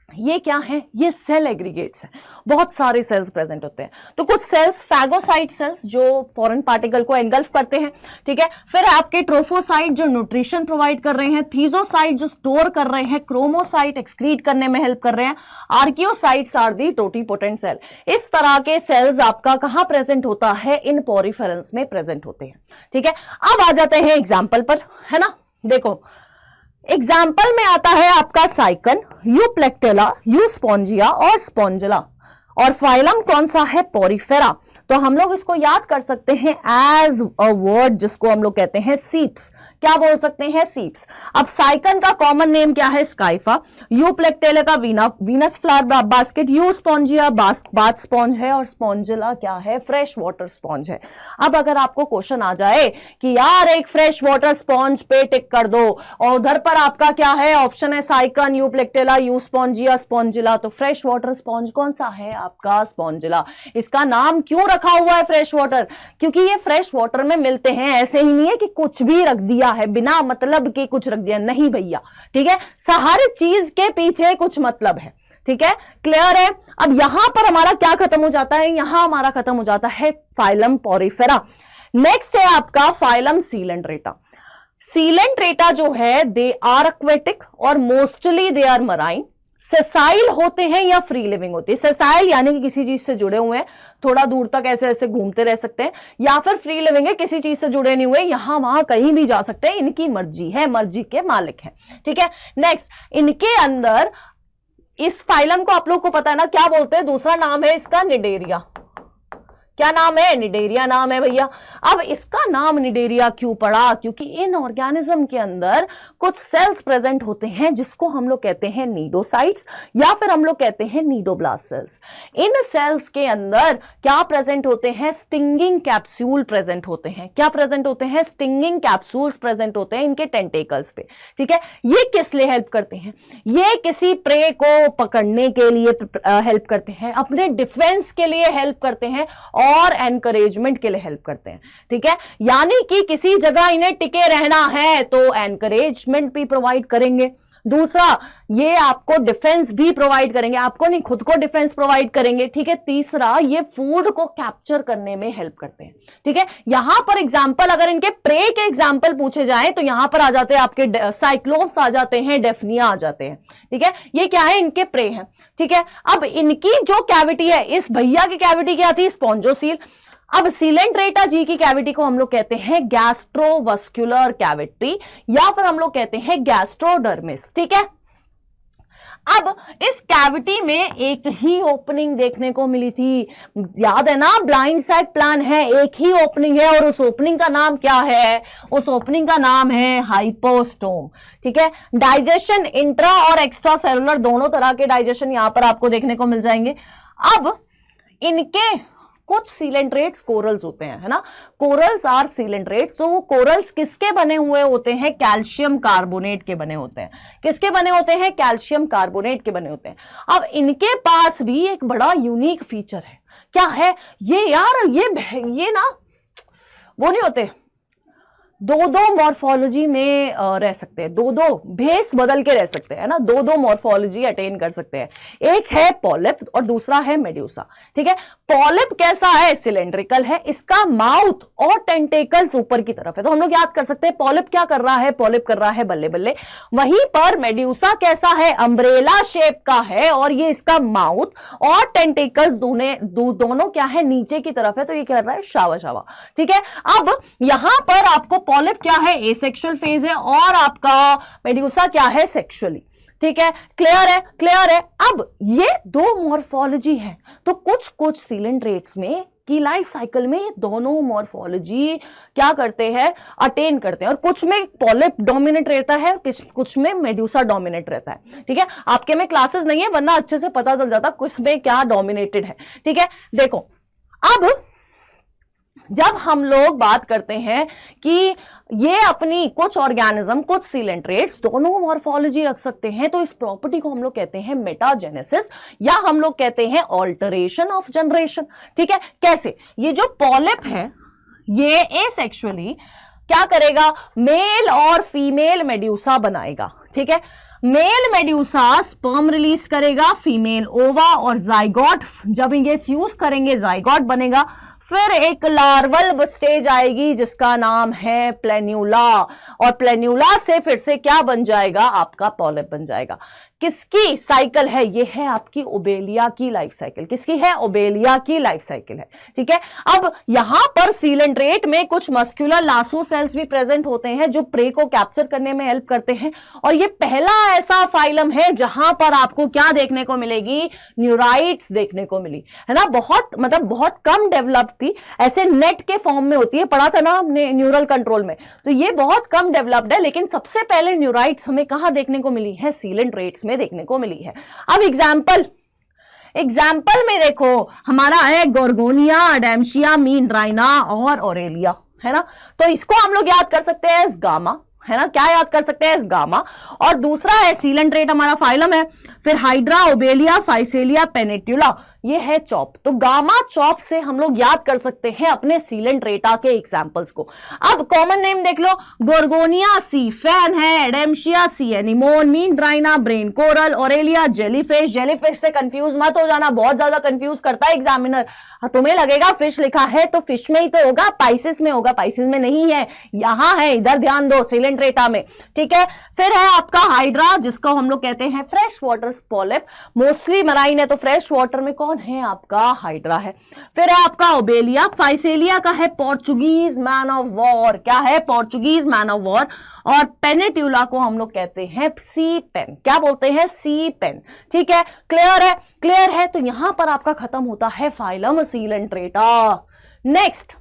ये क्या है? ये सेल एग्रीगेट्स हैं, बहुत सारे सेल्स प्रेजेंट होते हैं। तो कुछ सेल्स फैगोसाइट सेल्स जो फॉरेन पार्टिकल को एनगल्फ करते हैं, ठीक है। फिर आपके ट्रोफोसाइट जो न्यूट्रिशन प्रोवाइड कर रहे हैं, थीजोसाइट जो स्टोर कर रहे हैं, क्रोमोसाइट एक्सक्रीट करने में हेल्प कर रहे हैं, archaeocytes are the totipotent cell. इस तरह के सेल्स आपका कहां प्रेजेंट होता है? इन पोरिफेरेंस में प्रेजेंट होते हैं, ठीक है। अब आ जाते हैं एग्जाम्पल पर, है ना। देखो एग्जाम्पल में आता है आपका साइकन, यूप्लेक्टेला, यूस्पोंजिया और स्पोंजिला, और फाइलम कौन सा है? पोरिफेरा। तो हम लोग इसको याद कर सकते हैं एज अ वर्ड जिसको हम लोग कहते हैं सीप्स। क्या बोल सकते हैं? सीप्स। अब साइकन का कॉमन नेम क्या है? स्काइफा। यूप्लेक्टेला का Venus flower basket, Euspongia bath sponge है, और स्पॉन्जिला क्या है? फ्रेश वाटर स्पॉन्ज है। अब अगर आपको क्वेश्चन आ जाए कि यार एक फ्रेश वाटर स्पॉन्ज पे टिक कर दो, और उधर पर आपका क्या है? ऑप्शन है साइकन, यूप्लेक्टेला, यूस्पोंजिया, स्पॉन्जिला, तो फ्रेश वाटर स्पॉन्ज कौन सा है? आपका स्पॉन्जिला। इसका नाम क्यों रखा हुआ है फ्रेश वाटर? क्योंकि ये फ्रेश वाटर में मिलते हैं, ऐसे ही नहीं है कि कुछ भी रख दिया है बिना मतलब के, कुछ रख दिया नहीं भैया, ठीक है। हर चीज के पीछे कुछ मतलब है, ठीक है, क्लियर है। अब यहां पर हमारा क्या खत्म हो जाता है? यहां हमारा खत्म हो जाता है फाइलम पोरिफेरा। नेक्स्ट है आपका फाइलम सीलेंट्रेटा। सीलेंट्रेटा जो है दे आर एक्वेटिक और mostly they are marine. Sessile होते हैं या फ्री लिविंग होते हैं? सेसाइल यानी कि किसी चीज से जुड़े हुए हैं, थोड़ा दूर तक ऐसे ऐसे घूमते रह सकते हैं, या फिर फ्री लिविंग है, किसी चीज से जुड़े नहीं हुए, यहां वहां कहीं भी जा सकते हैं, इनकी मर्जी है, मर्जी के मालिक हैं, ठीक है। नेक्स्ट, इनके अंदर इस फाइलम को आप लोग को पता है ना क्या बोलते हैं? दूसरा नाम है इसका निडेरिया। क्या नाम है? निडेरिया नाम है भैया। अब इसका नाम निडेरिया क्यों पड़ा? क्योंकि इन ऑर्गेनिज्म के अंदर कुछ सेल्स प्रेजेंट होते हैं जिसको हम लोग कहते हैं नीडोसाइट्स, या फिर हम लोग कहते हैं नीडोब्लास्ट सेल्स। इन सेल्स के अंदर क्या प्रेजेंट होते हैं? स्टिंगिंग कैप्सूल प्रेजेंट होते हैं। क्या प्रेजेंट होते हैं? स्टिंगिंग कैप्सूल्स प्रेजेंट होते हैं इनके टेंटेकल्स पे, ठीक है। ये किस लिए हेल्प करते हैं? ये किसी प्रे को पकड़ने के लिए हेल्प करते हैं, अपने डिफेंस के लिए हेल्प करते हैं, और एनकरेजमेंट के लिए हेल्प करते हैं, ठीक है। यानी कि किसी जगह इन्हें टिके रहना है तो एनकरेजमेंट भी प्रोवाइड करेंगे। दूसरा, ये आपको डिफेंस भी प्रोवाइड करेंगे, आपको नहीं खुद को डिफेंस प्रोवाइड करेंगे, ठीक है। तीसरा, ये फूड को कैप्चर करने में हेल्प करते हैं, ठीक है। यहां पर एग्जांपल अगर इनके प्रे के एग्जांपल पूछे जाएं तो यहां पर आ जाते हैं आपके साइक्लोप्स आ जाते हैं, डेफनिया आ जाते हैं, ठीक है। ये क्या है? इनके प्रे हैं, ठीक है। अब इनकी जो कैविटी है, इस भैया की कैविटी क्या थी? स्पॉन्जोसील। अब सीलेंट्रेटा जी की कैविटी को हम लोग कहते हैं गैस्ट्रोवस्कुलर कैविटी, या फिर हम लोग कहते हैं गैस्ट्रोडर्मिस, ठीक है। अब इस कैविटी में एक ही ओपनिंग देखने को मिली थी, याद है ना, ब्लाइंड सैक प्लान है, एक ही ओपनिंग है, और उस ओपनिंग का नाम क्या है? उस ओपनिंग का नाम है हाइपोस्टोम, ठीक है। डाइजेशन इंट्रा और एक्स्ट्रा सेलुलर दोनों तरह के डाइजेशन यहां पर आपको देखने को मिल जाएंगे। अब इनके कुछ सीलेंट्रेट्स कोरल्स होते हैं, है ना, कोरल्स आर सीलेंट्रेट्स। तो वो कोरल्स किसके बने हुए होते हैं? कैल्शियम कार्बोनेट के बने होते हैं। किसके बने होते हैं? कैल्शियम कार्बोनेट के बने होते हैं। अब इनके पास भी एक बड़ा यूनिक फीचर है। क्या है ये यार? ये ना वो नहीं होते दो दो मॉर्फोलॉजी में रह सकते हैं, दो दो भेस बदल के रह सकते हैं ना, दो दो मॉर्फोलॉजी अटेन कर सकते हैं। एक है पॉलिप और दूसरा है मेड्यूसा। ठीक है, पॉलिप कैसा है, सिलेंड्रिकल है, इसका माउथ और टेंटेकल्स ऊपर की तरफ है, तो हम लोग याद कर सकते हैं पॉलिप क्या कर रहा है, पॉलिप कर रहा है बल्ले बल्ले। वहीं पर मेड्यूसा कैसा है, अम्ब्रेला शेप का है और ये इसका माउथ और टेंटेकल्स दोनों क्या है, नीचे की तरफ है, तो ये कर रहा है शावा शावा। ठीक है, अब यहां पर आपको पॉलिप क्या है, एसेक्सुअल फेज है और आपका मेड्यूसा क्या है, सेक्सुअली। ठीक है, क्लियर है, क्लियर है। अब ये दो मॉर्फोलॉजी है, तो कुछ कुछ सीलेंट्रेट्स में की लाइफ साइकिल में ये दोनों मॉर्फोलॉजी क्या करते हैं, अटेन करते हैं, और कुछ में पॉलिप डोमिनेट रहता है और कुछ में मेड्यूसा डोमिनेट रहता है। ठीक है, आपके में क्लासेस नहीं है वरना अच्छे से पता चल जाता कुछ में क्या डोमिनेटेड है। ठीक है, देखो अब जब हम लोग बात करते हैं कि ये अपनी कुछ ऑर्गेनिज्म, कुछ सीलेंट्रेट्स दोनों मॉर्फोलॉजी रख सकते हैं, तो इस प्रॉपर्टी को हम लोग कहते हैं मेटाजेनेसिस या हम लोग कहते हैं ऑल्टरेशन ऑफ जनरेशन। ठीक है, कैसे, ये जो पॉलिप है ये एसेक्सुअली क्या करेगा, मेल और फीमेल मेड्यूसा बनाएगा। ठीक है, मेल मेड्यूसा स्पर्म रिलीज करेगा, फीमेल ओवा और जाइगोट, जब ये फ्यूज करेंगे जाइगोट बनेगा, फिर एक लार्वल स्टेज आएगी जिसका नाम है प्लेन्यूला, और प्लेन्यूला से फिर से क्या बन जाएगा, आपका पॉलिप बन जाएगा। किसकी साइकिल है, ये है आपकी ओबेलिया की लाइफ साइकिल। किसकी है, ओबेलिया की लाइफ साइकिल है। ठीक है, अब यहां पर सीलेंट्रेट में कुछ मस्कुलर लासो सेल्स भी प्रेजेंट होते हैं जो प्रे को कैप्चर करने में हेल्प करते हैं, और ये पहला ऐसा फाइलम है जहां पर आपको क्या देखने को मिलेगी, न्यूराइट्स देखने को मिली है ना। बहुत कम डेवलप थी, ऐसे नेट के फॉर्म में होती है, पढ़ा था ना हमने न्यूरल कंट्रोल में, तो ये बहुत कम डेवलप्ड है, लेकिन सबसे पहले न्यूराइट्स हमें कहां देखने को मिली है, सीलेंट्रेट्स में देखने को मिली है। अब एग्जाम्पल में देखो हमारा है गोर्गोनिया, अडेम्शिया, मीनराइना और ओरेलिया, है ना। तो इसको हम लोग याद कर सकते हैं एस गामा, है ना, क्या याद कर सकते हैं, एस गामा। और दूसरा है सीलेंट्रेट, हमारा फाइलम है, फिर हाइड्रा, ओबेलिया, फाइसेलिया, पेनेट्यूला, ये है चॉप। तो गामा चॉप से हम लोग याद कर सकते हैं अपने सीलेंट्रेटा के एग्जांपल्स को। अब कॉमन नेम देख लो, गोर्गोनिया सी फैन है, Adamsia sea anemone, Meandrina brain coral, Aurelia jellyfish. Jellyfish से कंफ्यूज मत हो जाना, बहुत ज्यादा कंफ्यूज करता है एग्जामिनर। तुम्हें लगेगा फिश लिखा है तो फिश में ही तो होगा, पाइसिस में होगा, पाइसिस में नहीं है, यहां है, इधर ध्यान दो, सीलेंट्रेटा में। ठीक है, फिर है आपका हाइड्रा जिसको हम लोग कहते हैं fresh water polyp, mostly marine है, तो फ्रेश वाटर में कौन है, आपका हाइड्रा है। फिर है आपका ओबेलिया, फाइसेलिया का है पोर्चुगीज मैन ऑफ वॉर, क्या है, पोर्चुगीज मैन ऑफ वॉर। और पेनेट्यूला को हम लोग कहते हैं सी पेन, क्या बोलते हैं, सी पेन। ठीक है, क्लियर है, क्लियर है। तो यहां पर आपका खत्म होता है फाइलम सीलेंट्रेटा। नेक्स्ट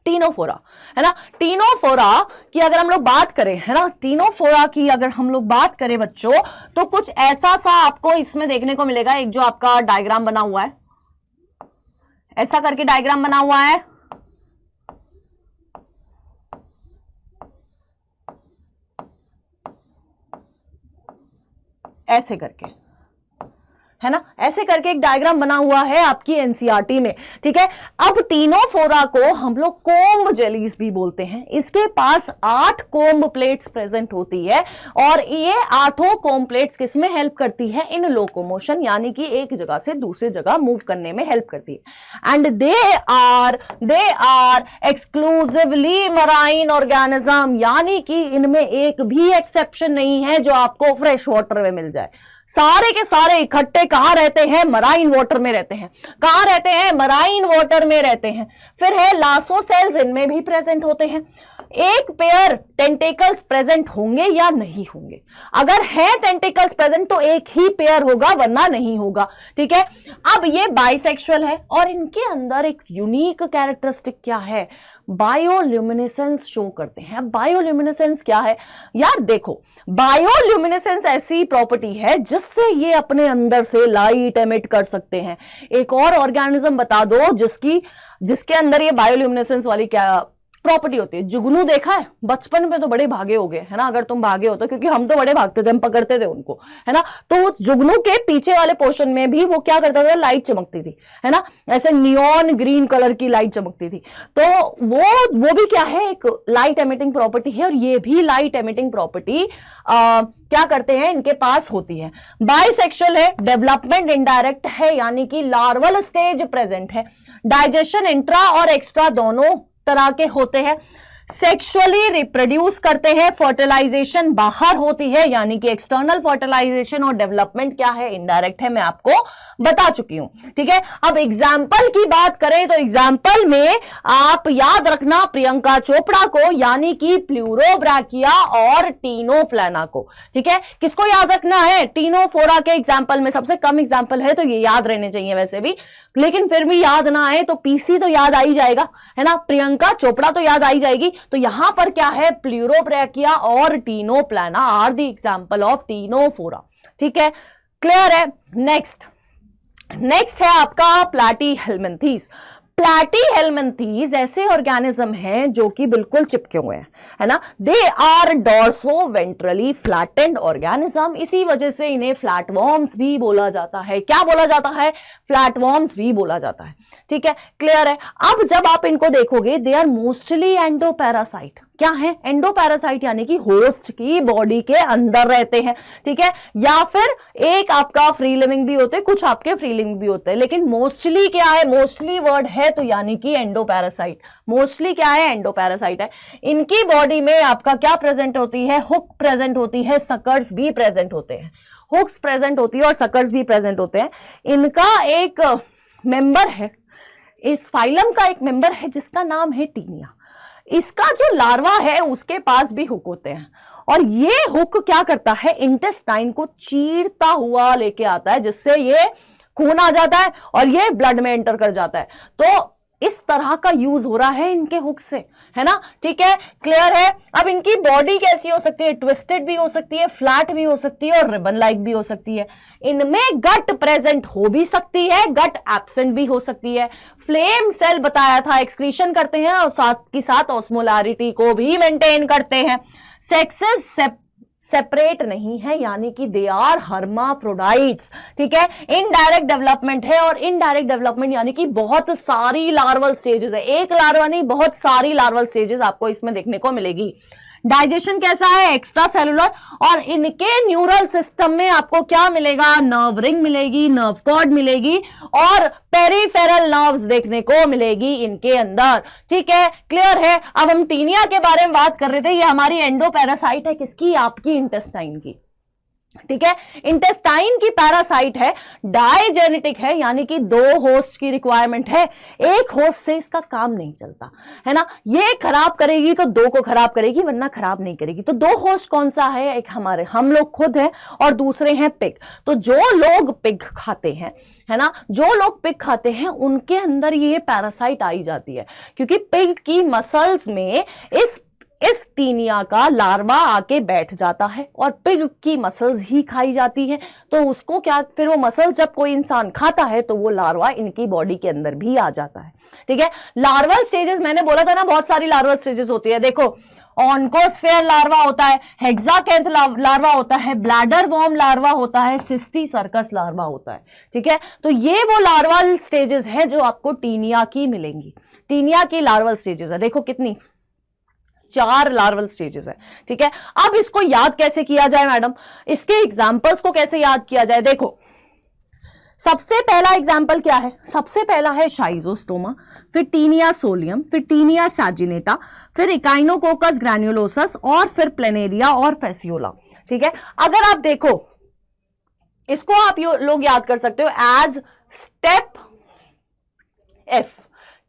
टीनोफोरा, है ना। टीनोफोरा की अगर हम लोग बात करें, है ना, टीनोफोरा की अगर हम लोग बात करें बच्चों, तो कुछ ऐसा सा आपको इसमें देखने को मिलेगा। एक जो आपका डायग्राम बना हुआ है, ऐसा करके डायग्राम बना हुआ है, ऐसे करके, है ना, ऐसे करके एक डायग्राम बना हुआ है आपकी एनसीईआरटी में। ठीक है, अब टीनोफोरा को हम लोग कोम्ब जेलीज भी बोलते हैं। इसके पास 8 कोम्ब प्लेट्स प्रेजेंट होती है, और ये 8 कोम्ब प्लेट्स किसमें हेल्प करती है, इन लोकोमोशन, यानी कि एक जगह से दूसरी जगह मूव करने में हेल्प करती है। And they are exclusively marine organism, यानी कि इनमें एक भी एक्सेप्शन नहीं है जो आपको फ्रेश वाटर में मिल जाए। सारे के सारे इकट्ठे कहां रहते हैं, मराइन वाटर में रहते हैं। कहां रहते हैं, मराइन वाटर में रहते हैं। फिर है लासो सेल्स, इनमें भी प्रेजेंट होते हैं। एक पेयर टेंटेकल्स प्रेजेंट होंगे या नहीं होंगे, अगर है टेंटेकल्स प्रेजेंट तो एक ही पेयर होगा, वरना नहीं होगा। ठीक है, अब ये बाइसेक्सुअल है और इनके अंदर एक यूनिक कैरेक्टरिस्टिक क्या है, बायोल्यूमिनेसेंस शो करते हैं। बायोल्यूमिनेसेंस क्या है यार, देखो बायोल्यूमिनेसेंस ऐसी प्रॉपर्टी है जिससे ये अपने अंदर से लाइट एमिट कर सकते हैं। एक और ऑर्गेनिज्म बता दो जिसके अंदर ये बायोल्यूमिनेसेंस वाली क्या प्रॉपर्टी होती है। जुगनू देखा है? बचपन में तो बड़े भागे हो गए, है ना, अगर तुम भागे हो तो, क्योंकि हम तो बड़े भागते थे, हम पकड़ते थे उनको, है ना। तो जुगनू के पीछे वाले पोर्शन में भी वो क्या करता था, लाइट चमकती थी, है ना, ऐसे नियॉन ग्रीन कलर की लाइट चमकती थी। तो वो भी क्या है, एक लाइट एमिटिंग प्रॉपर्टी है। और ये भी लाइट एमिटिंग प्रॉपर्टी क्या करते हैं, इनके पास होती है। बाइसेक्सुअल है, डेवलपमेंट इनडायरेक्ट है, यानी कि लार्वल स्टेज प्रेजेंट है। डाइजेशन इंट्रा और एक्स्ट्रा दोनों तरह के होते हैं। सेक्सुअली रिप्रोड्यूस करते हैं, फर्टिलाइजेशन बाहर होती है, यानी कि एक्सटर्नल फर्टिलाइजेशन। और डेवलपमेंट क्या है, इनडायरेक्ट है, मैं आपको बता चुकी हूं, ठीक है। अब एग्जाम्पल की बात करें तो एग्जाम्पल में आप याद रखना प्रियंका चोपड़ा को, यानी कि प्लूरोब्रैकिया और टीनोप्लाना को, ठीक है। किसको याद रखना है, टीनोफोरा के एग्जाम्पल में सबसे कम एग्जाम्पल है तो ये याद रहने चाहिए वैसे भी, लेकिन फिर भी याद ना आए तो पीसी तो याद आ ही जाएगा, है ना, प्रियंका चोपड़ा तो याद आई जाएगी। तो यहां पर क्या है, प्लूरोब्रैकिया और Ctenoplana are the example of Ctenophora, ठीक है, क्लियर है। नेक्स्ट है आपका प्लैटीहेल्मिन्थीज। प्लैटीहेल्मिन्थीज ऐसे ऑर्गेनिज्म हैं जो कि बिल्कुल चिपके हुए हैं, है ना। They are dorso ventrally flattened organism, इसी वजह से इन्हें फ्लैटवर्म्स भी बोला जाता है। क्या बोला जाता है, फ्लैटवर्म्स भी बोला जाता है, ठीक है, क्लियर है। अब जब आप इनको देखोगे, दे आर मोस्टली एंडोपैरासाइट। क्या है, एंडोपैरासाइट, यानी कि होस्ट की बॉडी के अंदर रहते हैं, ठीक है। या फिर एक आपका फ्री लिविंग भी होते हैं, कुछ आपके फ्री लिविंग भी होते हैं, लेकिन मोस्टली क्या है, मोस्टली वर्ड है तो यानी कि एंडोपैरासाइट। मोस्टली क्या है, एंडोपैरासाइट है। इनकी बॉडी में आपका क्या प्रेजेंट होती है, हुक प्रेजेंट होती है, सकर्स भी प्रेजेंट होते हैं। हुक्स प्रेजेंट होती है और सकर्स भी प्रेजेंट होते हैं। इनका एक मेंबर है, इस फाइलम का एक मेंबर है जिसका नाम है टीनिया। इसका जो लार्वा है उसके पास भी हुक होते हैं, और ये हुक क्या करता है, इंटेस्टाइन को चीरता हुआ लेके आता है, जिससे ये खून आ जाता है और ये ब्लड में एंटर कर जाता है। तो इस तरह का यूज हो रहा है इनके हुक से, है ना, ठीक है, क्लियर है। अब इनकी बॉडी कैसी हो सकती है, ट्विस्टेड भी हो सकती है, फ्लैट भी हो सकती है और रिबन लाइक भी हो सकती है। इनमें गट प्रेजेंट हो भी सकती है, गट एब्सेंट भी हो सकती है। फ्लेम सेल बताया था, एक्सक्रीशन करते हैं और साथ की साथ ऑस्मोलैरिटी को भी मेंटेन करते हैं। सेक्सेस सेपरेट नहीं है, यानी कि दे आर हर्माफ्रोडाइट्स, ठीक है। इनडायरेक्ट डेवलपमेंट है, और इनडायरेक्ट डेवलपमेंट यानी कि बहुत सारी लार्वल स्टेजेस है, एक लार्वा नहीं, बहुत सारी लार्वल स्टेजेस आपको इसमें देखने को मिलेगी। डाइजेशन कैसा है, एक्स्ट्रा सेलुलर, और इनके न्यूरल सिस्टम में आपको क्या मिलेगा, नर्व रिंग मिलेगी, नर्व कॉर्ड मिलेगी और पेरिफेरल नर्व्स देखने को मिलेगी इनके अंदर, ठीक है, क्लियर है। अब हम टीनिया के बारे में बात कर रहे थे, ये हमारी एंडोपैरासाइट है, किसकी, आपकी इंटेस्टाइन की, ठीक है। इंटेस्टाइन की पैरासाइट है, डाइजेनेटिक है, यानी कि 2 होस्ट की रिक्वायरमेंट है, एक होस्ट से इसका काम नहीं चलता, है ना। ये खराब करेगी तो 2 को खराब करेगी, वरना खराब नहीं करेगी। तो 2 होस्ट कौन सा है, एक हमारे हम लोग खुद हैं और दूसरे हैं पिग। तो जो लोग पिग खाते हैं, है ना, जो लोग पिग खाते हैं उनके अंदर ये पैरासाइट आई जाती है, क्योंकि पिग की मसल्स में इस टीनिया का लार्वा आके बैठ जाता है और पिग की मसल्स ही खाई जाती है। तो उसको क्या, फिर वो मसल्स जब कोई इंसान खाता है तो वो लार्वा इनकी बॉडी के अंदर भी आ जाता है, ठीक है। लार्वल स्टेजेस मैंने बोला था ना, बहुत सारी लार्वल स्टेजेस होती है। देखो, ऑनकोस्फेयर लार्वा होता है, हेक्साकैंथ लार्वा होता है, ब्लैडर वॉर्म लार्वा होता है, सिस्टी सर्कस लार्वा होता है, ठीक है। तो ये वो लार्वल स्टेजेस है जो आपको टीनिया की मिलेंगी। टीनिया की लार्वल स्टेजेस है, देखो कितनी, 4 लार्वल स्टेजेस है, ठीक है। अब इसको याद कैसे किया जाए मैडम, इसके एग्जांपल्स को कैसे याद किया जाए, देखो सबसे पहला एग्जाम्पल क्या है, सबसे पहला है शाइजोस्टोमा, फिर टीनिया सोलियम, फिर टीनिया सैजिनेटा, फिर इकाइनोकोकस ग्रैन्युलोसस और फिर प्लेनेरिया और फेसियोला, ठीक है। अगर आप देखो इसको आप लोग याद कर सकते हो एज स्टेप एफ।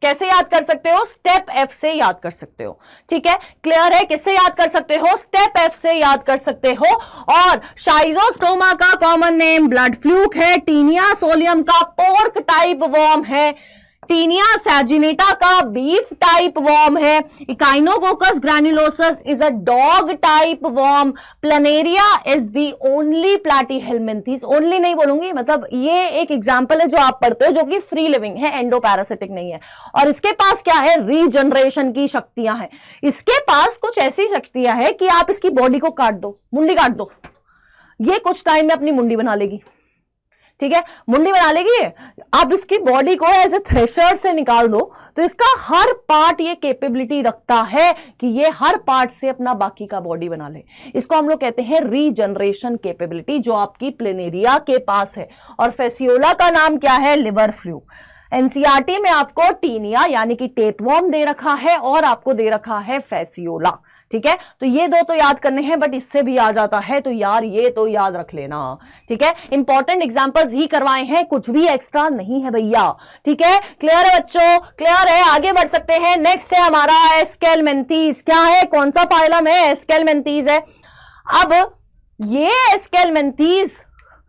कैसे याद कर सकते हो, स्टेप एफ से याद कर सकते हो, ठीक है, क्लियर है। किससे याद कर सकते हो, स्टेप एफ से याद कर सकते हो। और शाइजोस्टोमा का कॉमन नेम ब्लड फ्लूक है, टीनिया सोलियम का पोर्क टाइप वर्म है, टीनिया सैजिनेटा का बीफ टाइप वॉर्म है। Echinococcus granulosus is a dog type worm. Planaria is the only Platyhelminthes, only नहीं बोलूंगी, मतलब ये एक एग्जांपल है जो आप पढ़ते हो जो कि फ्री लिविंग है, एंडोपैरासिटिक नहीं है। और इसके पास क्या है, रीजनरेशन की शक्तियां हैं। इसके पास कुछ ऐसी शक्तियां हैं कि आप इसकी बॉडी को काट दो, मुंडी काट दो, ये कुछ टाइम में अपनी मुंडी बना लेगी। ठीक है, मुंडी बना लेगी। आप इसकी बॉडी को एज ए थ्रेशर से निकाल दो तो इसका हर पार्ट ये कैपेबिलिटी रखता है कि ये हर पार्ट से अपना बाकी का बॉडी बना ले। इसको हम लोग कहते हैं रीजनरेशन कैपेबिलिटी, जो आपकी प्लेनेरिया के पास है। और फेसियोला का नाम क्या है, लिवर फ्लू। एनसीईआरटी में आपको टीनिया यानी कि टेपवॉर्म दे रखा है और आपको दे रखा है फेसियोला। ठीक है, तो ये दो तो याद करने हैं, बट इससे भी आ जाता है तो यार ये तो याद रख लेना। ठीक है, इंपॉर्टेंट एग्जांपल्स ही करवाए हैं, कुछ भी एक्स्ट्रा नहीं है भैया। ठीक है, क्लियर है बच्चों, क्लियर है, आगे बढ़ सकते हैं। नेक्स्ट है हमारा एस्केलमेंथीज। क्या है, कौन सा फाइलम है, एस्केलमेंथीज है। अब ये Aschelminthes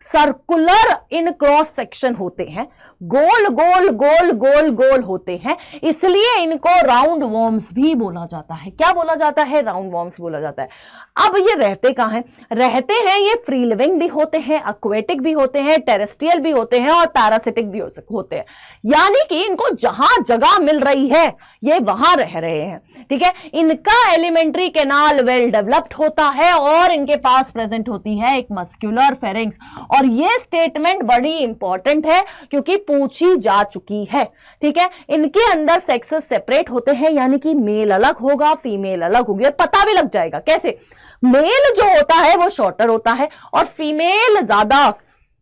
circular in cross section होते हैं, गोल गोल गोल गोल गोल होते हैं, इसलिए इनको राउंड वॉर्म्स भी बोला जाता है। क्या बोला जाता है, राउंड वॉर्म्स बोला जाता है। अब ये रहते कहां हैं, रहते हैं ये फ्री लिविंग भी होते हैं, एक्वेटिक भी होते हैं, टेरेस्ट्रियल भी होते हैं और पैरासिटिक भी होते हैं। यानी कि इनको जहां जगह मिल रही है ये वहां रह रहे हैं। ठीक है, इनका एलिमेंट्री कैनाल वेल डेवलप्ड होता है और इनके पास प्रेजेंट होती है एक मस्कुलर फेरिंक्स। और ये स्टेटमेंट बड़ी इंपॉर्टेंट है क्योंकि पूछी जा चुकी है। ठीक है, इनके अंदर सेक्सेस सेपरेट होते हैं, यानी कि मेल अलग होगा, फीमेल अलग होगी। और पता भी लग जाएगा कैसे, मेल जो होता है वो शॉर्टर होता है और फीमेल ज्यादा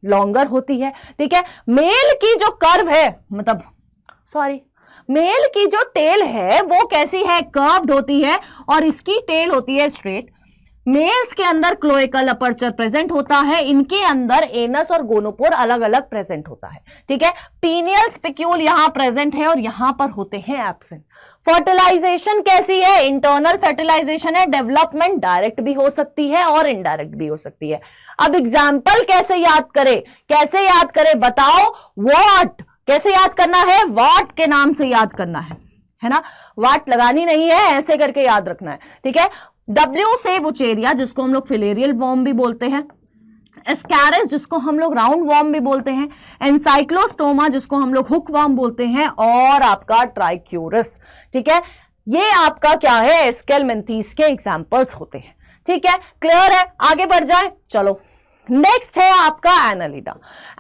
लॉन्गर होती है। ठीक है, मेल की जो कर्व है, मतलब सॉरी, मेल की जो टेल है वो कैसी है, कर्व्ड होती है और इसकी टेल होती है स्ट्रेट। मेल्स के अंदर क्लोएकल अपर्चर प्रेजेंट होता है, इनके अंदर एनस और गोनोपोर अलग अलग प्रेजेंट होता है। ठीक है, पीनियल स्पिक्यूल यहां प्रेजेंट है और यहां पर होते हैं एब्सेंट। फर्टिलाइजेशन कैसी है, इंटरनल फर्टिलाइजेशन है। डेवलपमेंट डायरेक्ट भी हो सकती है और इनडायरेक्ट भी हो सकती है। अब एग्जाम्पल कैसे याद करें, कैसे याद करें बताओ, व्हाट कैसे याद करना है, वाट के नाम से याद करना है ना, वाट लगानी नहीं है, ऐसे करके याद रखना है। ठीक है, W से वुचेरिया जिसको हम लोग फिलेरियल वॉर्म भी बोलते हैं, एस्कैरिस जिसको हम लोग राउंड वॉर्म भी बोलते हैं, एनसाइक्लोस्टोमा जिसको हम लोग हुक वॉर्म बोलते हैं, और आपका ट्राइक्यूरस। ठीक है, ये आपका क्या है, एस्केलमेंथीस के एग्जांपल्स होते हैं। ठीक है, क्लियर है, आगे बढ़ जाए, चलो। नेक्स्ट है आपका एनालिडा।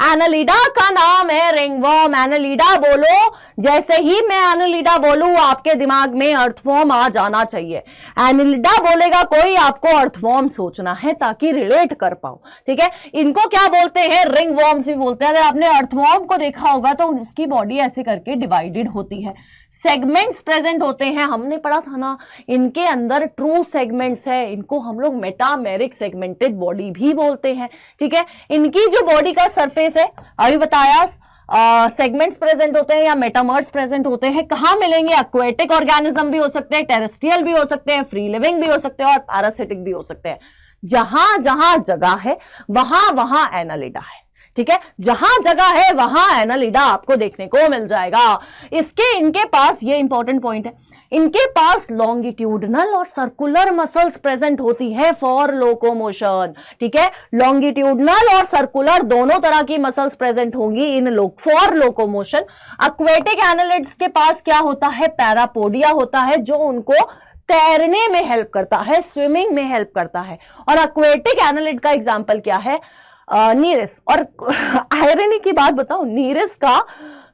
एनालिडा का नाम है रिंगवॉर्म। एनालिडा बोलो, जैसे ही मैं एनालिडा बोलूं आपके दिमाग में अर्थवॉर्म आ जाना चाहिए। एनालिडा बोलेगा कोई, आपको अर्थवॉर्म सोचना है ताकि रिलेट कर पाओ। ठीक है, इनको क्या बोलते हैं, रिंगवॉर्म्स भी बोलते हैं। अगर आपने अर्थवॉर्म को देखा होगा तो उसकी बॉडी ऐसे करके डिवाइडेड होती है, सेगमेंट्स प्रेजेंट होते हैं। हमने पढ़ा था ना, इनके अंदर ट्रू सेगमेंट्स है, इनको हम लोग मेटामेरिक सेगमेंटेड बॉडी भी बोलते हैं। ठीक है, इनकी जो बॉडी का सरफेस है, अभी बताया, सेगमेंट्स प्रेजेंट होते हैं या मेटामर्स प्रेजेंट होते हैं। कहां मिलेंगे, एक्वेटिक ऑर्गेनिज्म भी हो सकते हैं, टेरेस्ट्रियल भी हो सकते हैं, फ्री लिविंग भी हो सकते हैं और पैरासिटिक भी हो सकते हैं। जहां जहां जगह है वहां वहां एनालिडा है। ठीक है, जहां जगह है वहां एनालिडा आपको देखने को मिल जाएगा। इनके पास, ये इंपॉर्टेंट पॉइंट है, इनके पास लॉन्गिट्यूडनल और सर्कुलर मसल्स प्रेजेंट होती है फॉर लोकोमोशन। ठीक है, लॉन्गिट्यूडनल और सर्कुलर दोनों तरह की मसल्स प्रेजेंट होंगी फॉर लोकोमोशन। एक्वेटिक एनालिड्स के पास क्या होता है, पैरापोडिया होता है, जो उनको तैरने में हेल्प करता है, स्विमिंग में हेल्प करता है। और एक्वेटिक एनालिड का एग्जाम्पल क्या है, नीरस। और आयरनी की बात बताऊं, नीरस का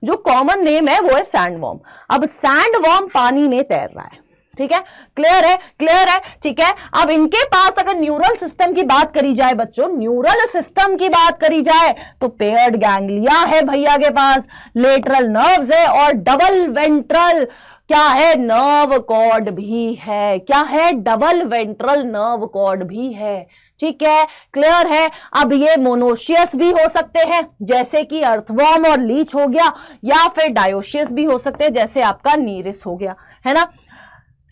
जो कॉमन नेम है वो है सैंडवॉर्म। अब सैंडवॉर्म पानी में तैर रहा है। ठीक है, क्लियर है, क्लियर है। ठीक है, अब इनके पास अगर न्यूरल सिस्टम की बात करी जाए बच्चों, न्यूरल सिस्टम की बात करी जाए तो पेयर्ड गैंग्लिया है भैया के पास, लेटरल नर्व्स है और डबल वेंट्रल क्या है, नर्व कॉर्ड भी है। क्या है, डबल वेंट्रल नर्व कॉर्ड भी है। ठीक है, क्लियर है। अब ये मोनोशियस भी हो सकते हैं जैसे कि अर्थवॉर्म और लीच हो गया, या फिर डायोशियस भी हो सकते हैं जैसे आपका नीरिस हो गया, है ना।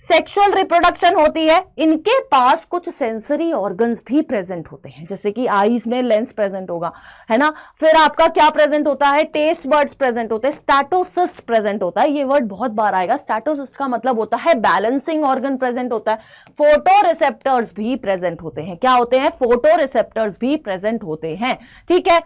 सेक्सुअल रिप्रोडक्शन होती है, इनके पास कुछ सेंसरी ऑर्गन्स भी प्रेजेंट होते हैं, जैसे कि आईज में लेंस प्रेजेंट होगा, है ना। फिर आपका क्या प्रेजेंट होता है, टेस्ट बर्ड्स प्रेजेंट होते हैं, स्टैटोसिस्ट प्रेजेंट होता है, ये वर्ड बहुत बार आएगा। स्टैटोसिस्ट का मतलब होता है बैलेंसिंग ऑर्गन प्रेजेंट होता है। फोटो रिसेप्टर्स भी प्रेजेंट होते हैं। क्या होते हैं, फोटो रिसेप्टर्स भी प्रेजेंट होते हैं, ठीक है,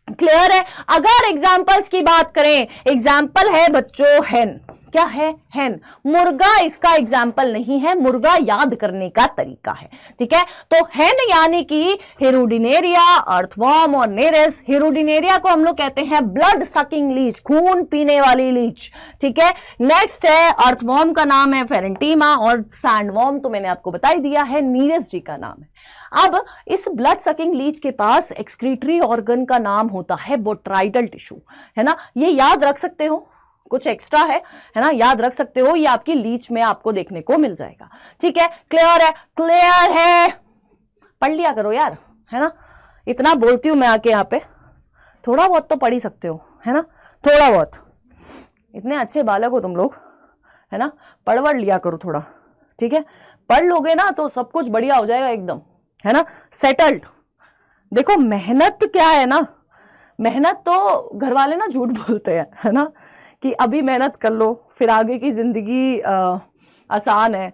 क्लियर है। अगर एग्जाम्पल्स की बात करें, एग्जाम्पल है बच्चों हेन, क्या है, हेन, मुर्गा इसका एग्जाम्पल नहीं है, मुर्गा याद करने का तरीका है, ठीक है। तो हेन यानी कि हिरुडिनेरिया, अर्थवर्म और नेरेस। हिरुडिनेरिया को हम लोग कहते हैं ब्लड सकिंग लीच, खून पीने वाली लीच, ठीक है। नेक्स्ट है अर्थवर्म का नाम है फेरेंटीमा, और सैंडवर्म तो मैंने आपको बता ही दिया है, नीरेस जी का नाम है। अब इस ब्लड सकिंग लीच के पास एक्सक्रीटरी ऑर्गन का नाम होता है बोट्राइडल टिश्यू, है ना। ये याद रख सकते हो, कुछ एक्स्ट्रा है ना, याद रख सकते हो, ये आपकी लीच में आपको देखने को मिल जाएगा, ठीक है। क्लियर है, क्लियर है, पढ़ लिया करो यार, है ना। इतना बोलती हूं मैं आके यहाँ पे, थोड़ा बहुत तो पढ़ ही सकते हो, है ना, थोड़ा बहुत। इतने अच्छे बालक हो तुम लोग, है ना, पढ़ लिया करो थोड़ा, ठीक है। पढ़ लोगे ना तो सब कुछ बढ़िया हो जाएगा एकदम, है ना, सेटल्ड। देखो मेहनत क्या है ना, मेहनत तो घर वाले ना झूठ बोलते हैं, है ना, कि अभी मेहनत कर लो फिर आगे की जिंदगी आसान है,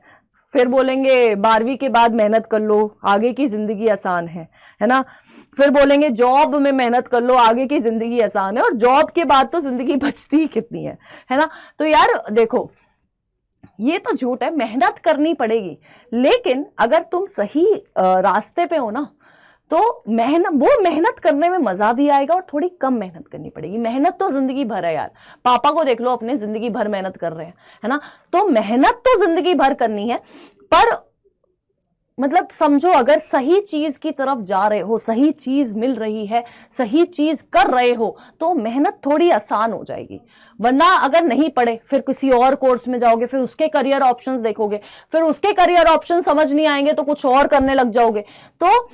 फिर बोलेंगे 12वीं के बाद मेहनत कर लो आगे की जिंदगी आसान है ना, फिर बोलेंगे जॉब में मेहनत कर लो आगे की जिंदगी आसान है, और जॉब के बाद तो जिंदगी बचती ही कितनी है ना। तो यार देखो ये तो झूठ है, मेहनत करनी पड़ेगी, लेकिन अगर तुम सही रास्ते पे हो ना तो मेहनत करने में मजा भी आएगा, और थोड़ी कम मेहनत करनी पड़ेगी। मेहनत तो जिंदगी भर है यार, पापा को देख लो अपने, जिंदगी भर मेहनत कर रहे हैं, है ना। तो मेहनत तो जिंदगी भर करनी है, पर मतलब समझो अगर सही चीज की तरफ जा रहे हो, सही चीज मिल रही है, सही चीज कर रहे हो, तो मेहनत थोड़ी आसान हो जाएगी। वरना अगर नहीं पढ़े फिर किसी और कोर्स में जाओगे, फिर उसके करियर ऑप्शंस देखोगे, फिर उसके करियर ऑप्शन समझ नहीं आएंगे तो कुछ और करने लग जाओगे। तो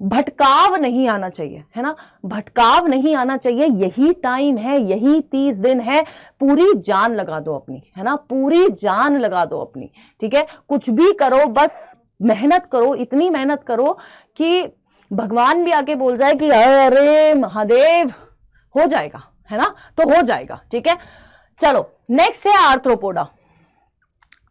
भटकाव नहीं आना चाहिए, है ना, भटकाव नहीं आना चाहिए। यही टाइम है, यही 30 दिन है, पूरी जान लगा दो अपनी, है ना, पूरी जान लगा दो अपनी, ठीक है। कुछ भी करो, बस मेहनत करो, इतनी मेहनत करो कि भगवान भी आके बोल जाए कि अरे महादेव हो जाएगा, है ना, तो हो जाएगा, ठीक है। चलो नेक्स्ट है आर्थ्रोपोडा।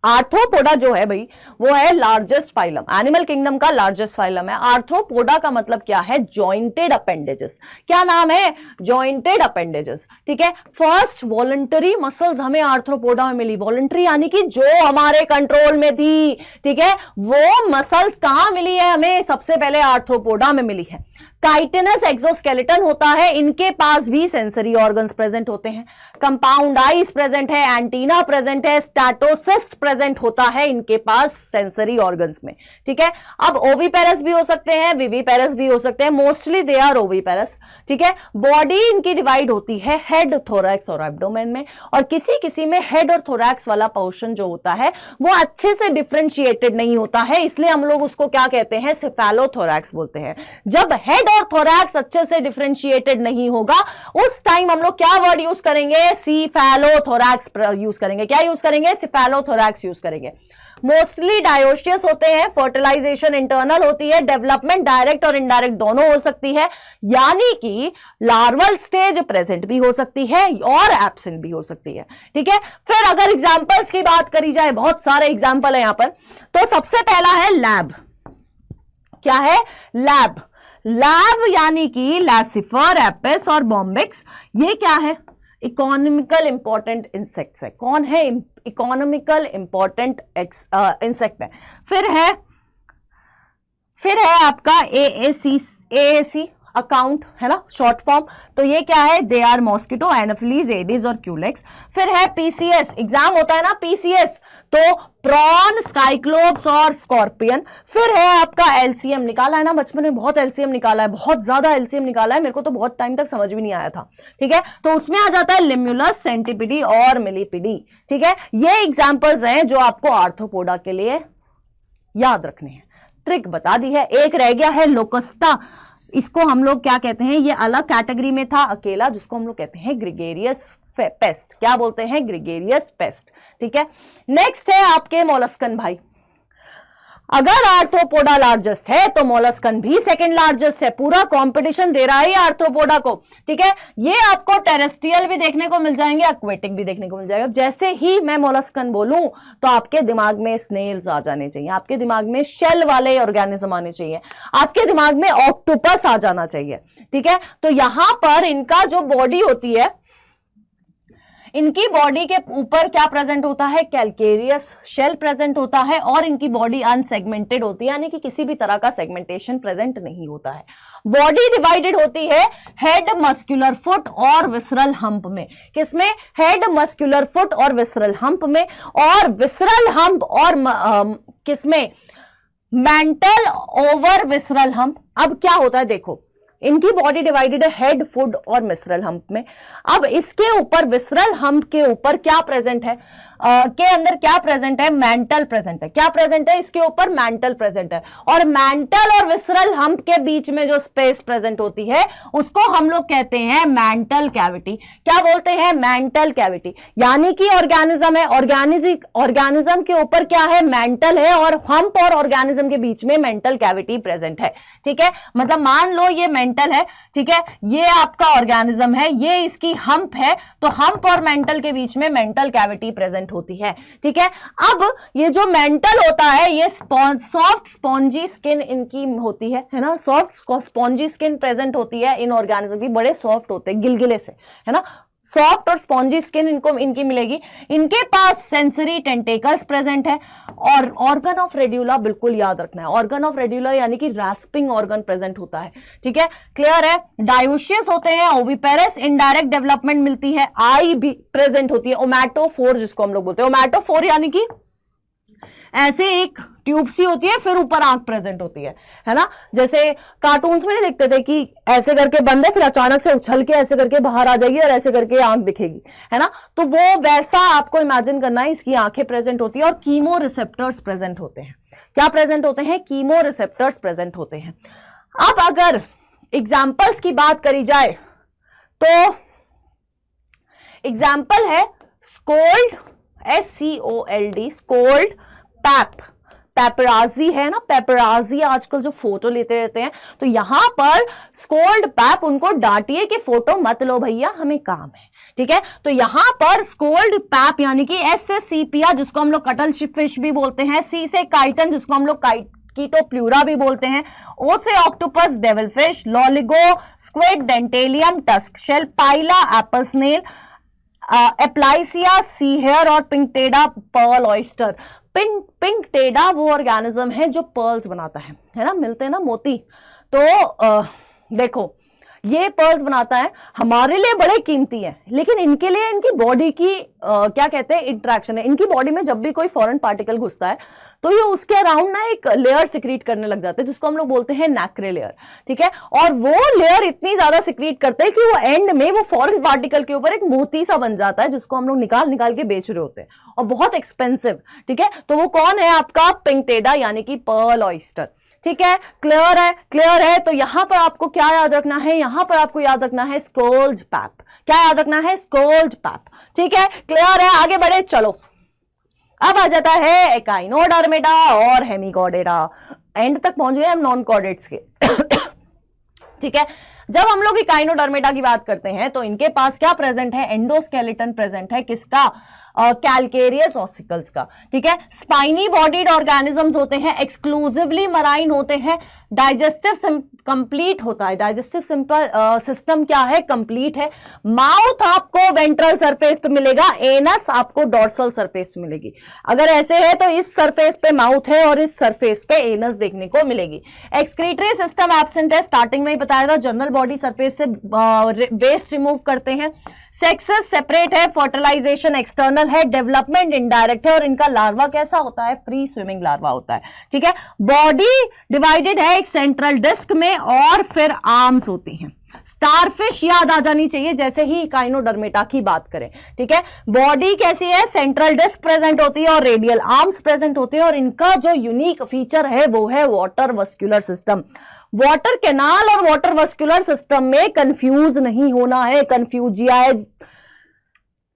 आर्थ्रोपोडा जो है भाई वो है लार्जेस्ट फाइलम, एनिमल किंगडम का लार्जेस्ट फाइलम है। आर्थ्रोपोडा का मतलब क्या है, जॉइंटेड अपेंडेजेस। क्या नाम है, जॉइंटेड अपेंडेजेस, ठीक है। फर्स्ट वॉलंटरी मसल्स हमें आर्थ्रोपोडा में मिली, वॉलंटरी यानी कि जो हमारे कंट्रोल में थी, ठीक है। वो मसल्स कहां मिली है हमें, सबसे पहले आर्थ्रोपोडा में मिली है। काइटिनस एक्सोस्केलेटन होता है, इनके पास भी सेंसरी ऑर्गन्स प्रेजेंट होते हैं। कंपाउंड आईज प्रेजेंट है, एंटीना प्रेजेंट है, स्टैटोसिस्ट प्रेजेंट होता है इनके पास सेंसरी ऑर्गन्स में, ठीक है। अब ओविपेरस भी हो सकते हैं, विविपेरस भी हो सकते हैं, मोस्टली दे आर ओविपेरस, ठीक है। बॉडी इनकी डिवाइड होती है हेड, थोरैक्स और एब्डोमेन में, और किसी किसी में हेड और थोरैक्स वाला पोर्शन जो होता है वो अच्छे से डिफरेंशिएटेड नहीं होता है, इसलिए हम लोग उसको क्या कहते हैं, सेफेलोथोरैक्स बोलते हैं। जब हेड और थोरैक्स अच्छे से डिफरेंशिएटेड नहीं होगा उस टाइम हम लोग क्या वर्ड यूज करेंगे, सीफेलोथोरैक्स यूज करेंगे। क्या यूज करेंगे, सेफेलोथोरैक्स यूज करेंगे। मोस्टली डायोशियस होते हैं, फर्टिलाइजेशन इंटरनल होती है, डेवलपमेंट डायरेक्ट और इनडायरेक्ट दोनों हो सकती है, यानी कि लार्वल स्टेज प्रेजेंट भी हो सकती है और एब्सेंट भी हो सकती है, ठीक है। फिर अगर एग्जांपल्स की बात करी जाए, बहुत सारे एग्जांपल है यहां पर, तो सबसे पहला है लैब। क्या है, लैब। लैब यानी कि लैसिफर, एपिस और बॉम्बिक्स, ये क्या है, इकोनॉमिकल इंपॉर्टेंट इंसेक्ट्स है। कौन है, इकोनॉमिकल इंपॉर्टेंट इंसेक्ट है। फिर है आपका एएसी अकाउंट, है ना, शॉर्ट फॉर्म। तो ये क्या है, they are mosquito, Anopheles, Aedes और क्यूलेक्स। फिर है पीसीएस, एग्जाम होता है ना पीसीएस, तो प्रॉन, स्काइक्लोप्स और स्कॉर्पियन। फिर है आपका एलसीएम, निकाला है ना बचपन में, बहुत एलसीएम निकाला है, बहुत ज्यादा एलसीएम निकाला है, मेरे को तो बहुत टाइम तक समझ भी नहीं आया था, ठीक है। तो उसमें आ जाता है लिम्युलस, सेंटिपिडी और मिलीपिडी, ठीक है। ये एग्जाम्पल्स हैं जो आपको आर्थ्रोपोडा के लिए याद रखने हैं, ट्रिक बता दी है। एक रह गया है लोकस्टा, इसको हम लोग क्या कहते हैं, ये अलग कैटेगरी में था अकेला, जिसको हम लोग कहते हैं ग्रेगेरियस पेस्ट, क्या बोलते हैं, ग्रेगेरियस पेस्ट। ठीक है, नेक्स्ट है आपके मोलस्कन भाई। अगर आर्थ्रोपोडा लार्जेस्ट है तो मोलस्कन भी सेकंड लार्जेस्ट है, पूरा कंपटीशन दे रहा है आर्थ्रोपोडा को। ठीक है, ये आपको टेरेस्ट्रियल भी देखने को मिल जाएंगे, एक्वेटिक भी देखने को मिल जाएगा। जैसे ही मैं मोलस्कन बोलूं तो आपके दिमाग में स्नेल्स आ जाने चाहिए, आपके दिमाग में शेल वाले ऑर्गेनिज्म आने चाहिए, आपके दिमाग में ऑक्टोपस आ जाना चाहिए। ठीक है, तो यहां पर इनका जो बॉडी होती है, इनकी बॉडी के ऊपर क्या प्रेजेंट होता है, कैल्केरियस शेल प्रेजेंट होता है, और इनकी बॉडी अनसेगमेंटेड होती है, यानी कि किसी भी तरह का सेगमेंटेशन प्रेजेंट नहीं होता है। बॉडी डिवाइडेड होती है हेड, मस्कुलर फुट और विसरल हम्प में। किसमें, हेड, मस्कुलर फुट और विसरल हम्प में। और विसरल हम्प और किसमें, मेंटल ओवर विसरल हम्प। अब क्या होता है देखो, इनकी बॉडी डिवाइडेड है हेड, फुट और विसरल हम्प में। अब इसके ऊपर विसरल हम्प के ऊपर क्या प्रेजेंट है, के अंदर क्या प्रेजेंट है, मेंटल प्रेजेंट है। क्या प्रेजेंट है, इसके ऊपर मेंटल प्रेजेंट है। और मेंटल और विसरल हम्प के बीच में जो स्पेस प्रेजेंट होती है उसको हम लोग कहते हैं मेंटल कैविटी। क्या बोलते हैं, मेंटल कैविटी। यानी कि ऑर्गेनिज्म है, ऑर्गेनिज्म के ऊपर क्या है, मेंटल है, और हम्प और ऑर्गेनिज्म के बीच में मेंटल कैविटी प्रेजेंट है। ठीक है, मतलब मान लो ये मेंटल है, ठीक है, ये आपका ऑर्गेनिज्म है, ये इसकी हम्प है, तो हम्प और मेंटल के बीच में मेंटल कैविटी प्रेजेंट होती है। ठीक है, अब ये जो मेंटल होता है ये सॉफ्ट स्पॉन्जी स्किन इनकी होती है ना, सॉफ्ट स्पॉन्जी स्किन प्रेजेंट होती है इन ऑर्गेनिज्म की, बड़े सॉफ्ट होते हैं गिलगिले से, है ना, सॉफ्ट और स्पॉन्जी स्किन इनकी मिलेगी। इनके पास सेंसरी टेंटेकल्स प्रेजेंट है, और ऑर्गन ऑफ रेड्यूला बिल्कुल याद रखना है, ऑर्गन ऑफ रेड्यूला यानी कि रास्पिंग ऑर्गन प्रेजेंट होता है। ठीक है, क्लियर है। डायोशियस होते हैं, ओविपेरस इनडायरेक्ट डेवलपमेंट मिलती है, आई भी प्रेजेंट होती है, ओमैटोफोर जिसको हम लोग बोलते हैं। ओमैटोफोर यानी कि ऐसे एक ट्यूब सी होती है, फिर ऊपर आंख प्रेजेंट होती है ना, जैसे कार्टून्स में नहीं देखते थे कि ऐसे करके बंद है, फिर अचानक से उछल के ऐसे करके बाहर आ जाएगी और ऐसे करके आंख दिखेगी, है ना, तो वो वैसा आपको इमेजिन करना है। इसकी आंखें प्रेजेंट होती है और कीमो रिसेप्टर्स प्रेजेंट होते हैं। क्या प्रेजेंट होते हैं, कीमो रिसेप्टर्स प्रेजेंट होते हैं। अब अगर एग्जाम्पल्स की बात करी जाए तो एग्जाम्पल है स्कोल्ड, SCOLD, स्कोल्ड, पैप, पेपराजी है ना, पेपराजी आजकल जो फोटो लेते रहते हैं, तो यहां पर स्कोल्ड पैप, उनको डांटिए कि फोटो मत लो भैया, हमें काम है। ठीक है, तो यहां पर स्कोल्ड पैप यानी कि S से सीपिया जिसको हम लोग कटल फिश भी बोलते हैं, C से काइटन जिसको हम लोग कीटोप्लूरा भी बोलते हैं, O से octopus, devil fish, Loligo, squid, Dentalium, tusk shell, Pila, apple snail, Aplysia, sea hare, और पिंकटेडा, पर्ल ऑयस्टर। पिंकटेडा वो ऑर्गेनिज्म है जो पर्ल्स बनाता है ना, मिलते हैं ना मोती, तो देखो ये पर्ल्स बनाता है, हमारे लिए बड़े कीमती है, लेकिन इनके लिए इनकी बॉडी की क्या कहते हैं, इंटरेक्शन है। इनकी बॉडी में जब भी कोई फॉरेन पार्टिकल घुसता है तो ये उसके अराउंड ना एक लेयर सिक्रीट करने लग जाते हैं जिसको हम लोग बोलते हैं नैक्रे लेयर। ठीक है, और वो लेयर इतनी ज्यादा सिक्रीट करते हैं कि वो एंड में वो फॉरेन पार्टिकल के ऊपर एक मोती सा बन जाता है जिसको हम लोग निकाल के बेच रहे होते हैं, और बहुत एक्सपेंसिव। ठीक है, तो वो कौन है आपका, पिंकटेडा यानी कि पर्ल ऑयस्टर। ठीक है, क्लियर है, क्लियर है। तो यहां पर आपको क्या याद रखना है, यहां पर आपको याद रखना है स्कोल्ड पैप। क्या याद रखना है, स्कोल्ड पैप। ठीक है, क्लियर है, आगे बढ़े, चलो अब आ जाता है एकाइनोडर्मेटा और हेमिकॉर्डेटा। एंड तक पहुंच गए हम नॉन कॉर्डेट्स के। ठीक है, जब हम लोग एकाइनोडर्मेटा की बात करते हैं तो इनके पास क्या प्रेजेंट है, एंडोस्केलेटन प्रेजेंट है, किसका, कैलकेरियस ऑसिकल्स का। ठीक है, स्पाइनी बॉडीड ऑर्गेनिजम्स होते हैं, एक्सक्लूसिवली मराइन होते हैं, डाइजेस्टिव कंप्लीट होता है, डाइजेस्टिव सिस्टम क्या है, कंप्लीट है। माउथ आपको वेंट्रल सरफेस पे मिलेगा, एनस आपको डॉर्सल सरफेस पे मिलेगी। अगर ऐसे है तो इस सरफेस पे माउथ है और इस सरफेस पे एनस देखने को मिलेगी। एक्सक्रीटरी सिस्टम एब्सेंट है, स्टार्टिंग में ही बताया था, जनरल बॉडी सरफेस से वेस्ट रिमूव करते हैं। सेक्सेस सेपरेट है, फर्टिलाइजेशन एक्सटर्नल है, डेवलपमेंट इनडायरेक्ट है, और इनका लार्वा कैसा होता है, फ्री स्विमिंग लार्वा होता है। ठीक है, बॉडी डिवाइडेड है एक सेंट्रल डिस्क में, और फिर आर्म्स होती हैं। स्टारफिश याद आ जानी चाहिए जैसे ही एकाइनोडर्मेटा की बात करें। ठीक है, बॉडी कैसी है, सेंट्रल डिस्क प्रेजेंट होती है और रेडियल आर्म्स प्रेजेंट होते हैं, और इनका जो यूनिक फीचर है वो है water vascular system. Water canal और वाटर वस्कुलर सिस्टम में कंफ्यूज नहीं होना है, कंफ्यूजिया है,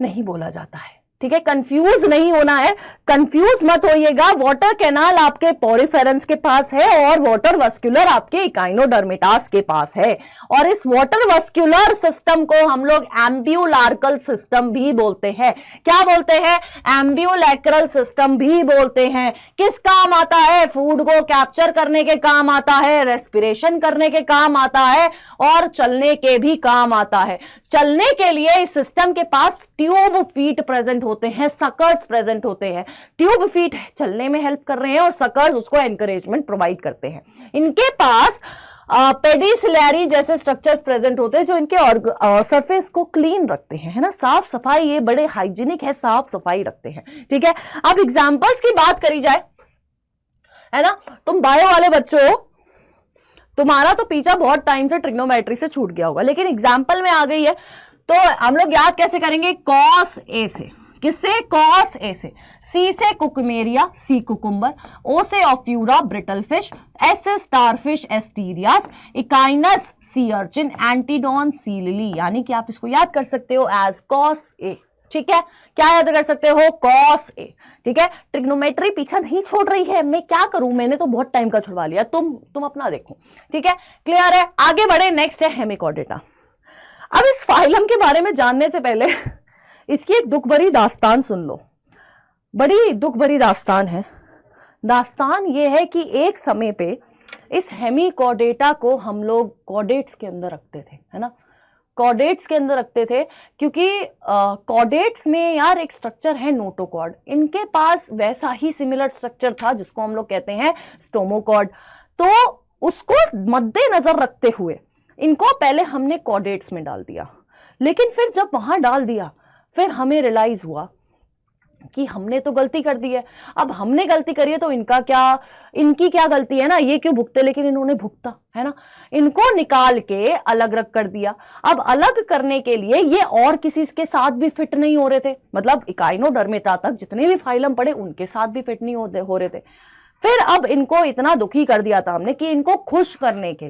नहीं बोला जाता है। ठीक है, कंफ्यूज नहीं होना है, कंफ्यूज मत होइएगा। वाटर कैनाल आपके पोरिफेरेंस के पास है और वाटर वस्कुलर आपके इकाइनोडर्मिटास के पास है। और इस वाटर वस्कुलर सिस्टम को हम लोग एम्ब्यूलार्कल सिस्टम भी बोलते हैं। क्या बोलते हैं? एम्ब्यूलैक्रल सिस्टम भी बोलते हैं। किस काम आता है? फूड को कैप्चर करने के काम आता है, रेस्पिरेशन करने के काम आता है और चलने के भी काम आता है। चलने के लिए इस सिस्टम के पास ट्यूब फीट प्रेजेंट होते हैं, सकर्स प्रेजेंट होते हैं। ट्यूब फीट चलने में हेल्प कर रहे हैं और सकर्स उसको एनकरेजमेंट प्रोवाइड करते हैं। इनके पास पेडिसिलरी जैसे स्ट्रक्चर्स प्रेजेंट होते हैं जो इनके सरफेस को क्लीन रखते हैं, है ना, साफ सफाई, ये बड़े हाइजीनिक है, साफ सफाई रखते हैं। ठीक है, अब एग्जांपल्स की बात करी जाए, है ना, तुम बायो वाले बच्चों, तुम्हारा तो पीछा बहुत टाइम से ट्रिग्नोमेट्री से छूट गया होगा, लेकिन एग्जाम्पल में आ गई है तो हम लोग याद कैसे करेंगे? कॉस ए से। किससे? कॉस ए से। सी से कुकुमेरिया, सी कुकुम्बर। ओ से ऑफ्यूरा, ब्रिटल फिश। एस से starfish, Asterias. Echinus, sea urchin. Antedon, sea lily. यानी कि आप इसको याद कर सकते हो एज कॉस ए। ठीक है, क्या याद कर सकते हो? Cos A. ठीक है, ट्रिग्नोमेट्री पीछा नहीं छोड़ रही है, मैं क्या करूं, मैंने तो बहुत टाइम का छुड़वा लिया, तुम अपना देखो। ठीक है, क्लियर है? आगे बढ़े, नेक्स्ट है हेमिकॉर्डेटा। अब इस फाइलम के बारे में जानने से पहले इसकी एक दुख भरी दास्तान सुन लो। बड़ी दुख भरी दास्तान है। दास्तान ये है कि एक समय पे इस हेमिकॉर्डेटा को हम लोग कॉर्डेट्स के अंदर रखते थे, है ना, कॉर्डेट्स के अंदर रखते थे, क्योंकि कॉर्डेट्स में यार एक स्ट्रक्चर है नोटोकॉर्ड, इनके पास वैसा ही सिमिलर स्ट्रक्चर था जिसको हम लोग कहते हैं स्टोमोकॉर्ड। तो उसको मद्देनजर रखते हुए इनको पहले हमने कॉर्डेट्स में डाल दिया, लेकिन फिर जब वहां डाल दिया फिर हमें रियलाइज हुआ कि हमने तो गलती कर दी है। अब हमने गलती करी है तो इनकी क्या गलती है ना, ये क्यों भुगते, लेकिन इन्होंने भुगता, है ना। इनको निकाल के अलग रख कर दिया। अब अलग करने के लिए ये और किसी के साथ भी फिट नहीं हो रहे थे, मतलब इकाइनोडर्मेटा तक जितने भी फाइलम पड़े उनके साथ भी फिट नहीं हो रहे थे। फिर अब इनको इतना दुखी कर दिया था हमने कि इनको खुश करने के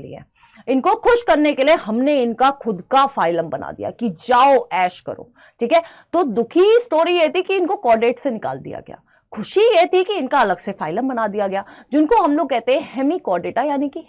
लिए हमने इनका खुद का फाइलम बना दिया कि जाओ ऐश करो। ठीक है, तो दुखी स्टोरी ये थी कि इनको कॉर्डेट से निकाल दिया गया, खुशी ये थी कि इनका अलग से फाइलम बना दिया गया, जिनको हम लोग कहते हैं हेमिकॉर्डेटा, यानी कि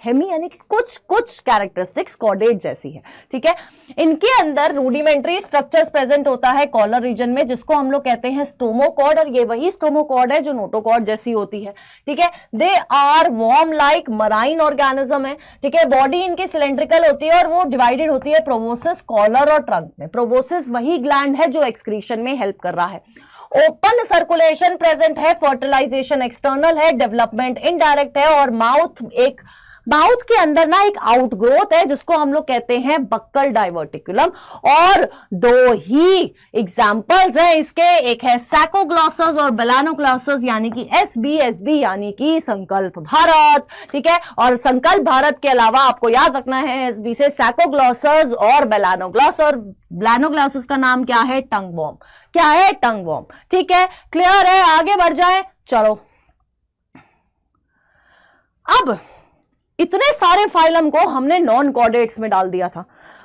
कुछ कैरेक्टरिस्टिक्स कॉर्डेट जैसी है। ठीक है, इनके अंदर रूडिमेंट्री स्ट्रक्चर्स प्रेजेंट होता है कॉलर रीजन में, जिसको हम लोग कहते हैं स्टोमोकॉर्ड, और ये वही स्टोमोकॉर्ड है जो नोटोकॉर्ड जैसी होती है। ठीक है, they are worm like marine organism है। ठीक है, बॉडी इनकी सिलेंड्रिकल होती है और वो डिवाइडेड होती है प्रोबोसिस, कॉलर और ट्रंक में। प्रोबोसिस वही ग्लैंड है जो एक्सक्रीशन में हेल्प कर रहा है। ओपन सर्कुलेशन प्रेजेंट है, फर्टिलाइजेशन एक्सटर्नल है, डेवलपमेंट इनडायरेक्ट है, और माउथ के अंदर ना एक आउटग्रोथ है जिसको हम लोग कहते हैं बक्कल डाइवर्टिकुलम। और दो ही एग्जांपल्स हैं इसके, एक है सैकोग्लॉसस और बेलानोग्लॉसस, यानी कि SBSB यानी कि संकल्प भारत। ठीक है, और संकल्प भारत के अलावा आपको याद रखना है SB से सैकोग्लॉसस और बेलानोग्लॉस, और बेलानोग्लॉसस का नाम क्या है? टंग वॉर्म। क्या है? टंग वॉर्म। ठीक है, क्लियर है? आगे बढ़ जाए, चलो। अब इतने सारे फाइलम को हमने नॉन कॉर्डेट्स में डाल दिया था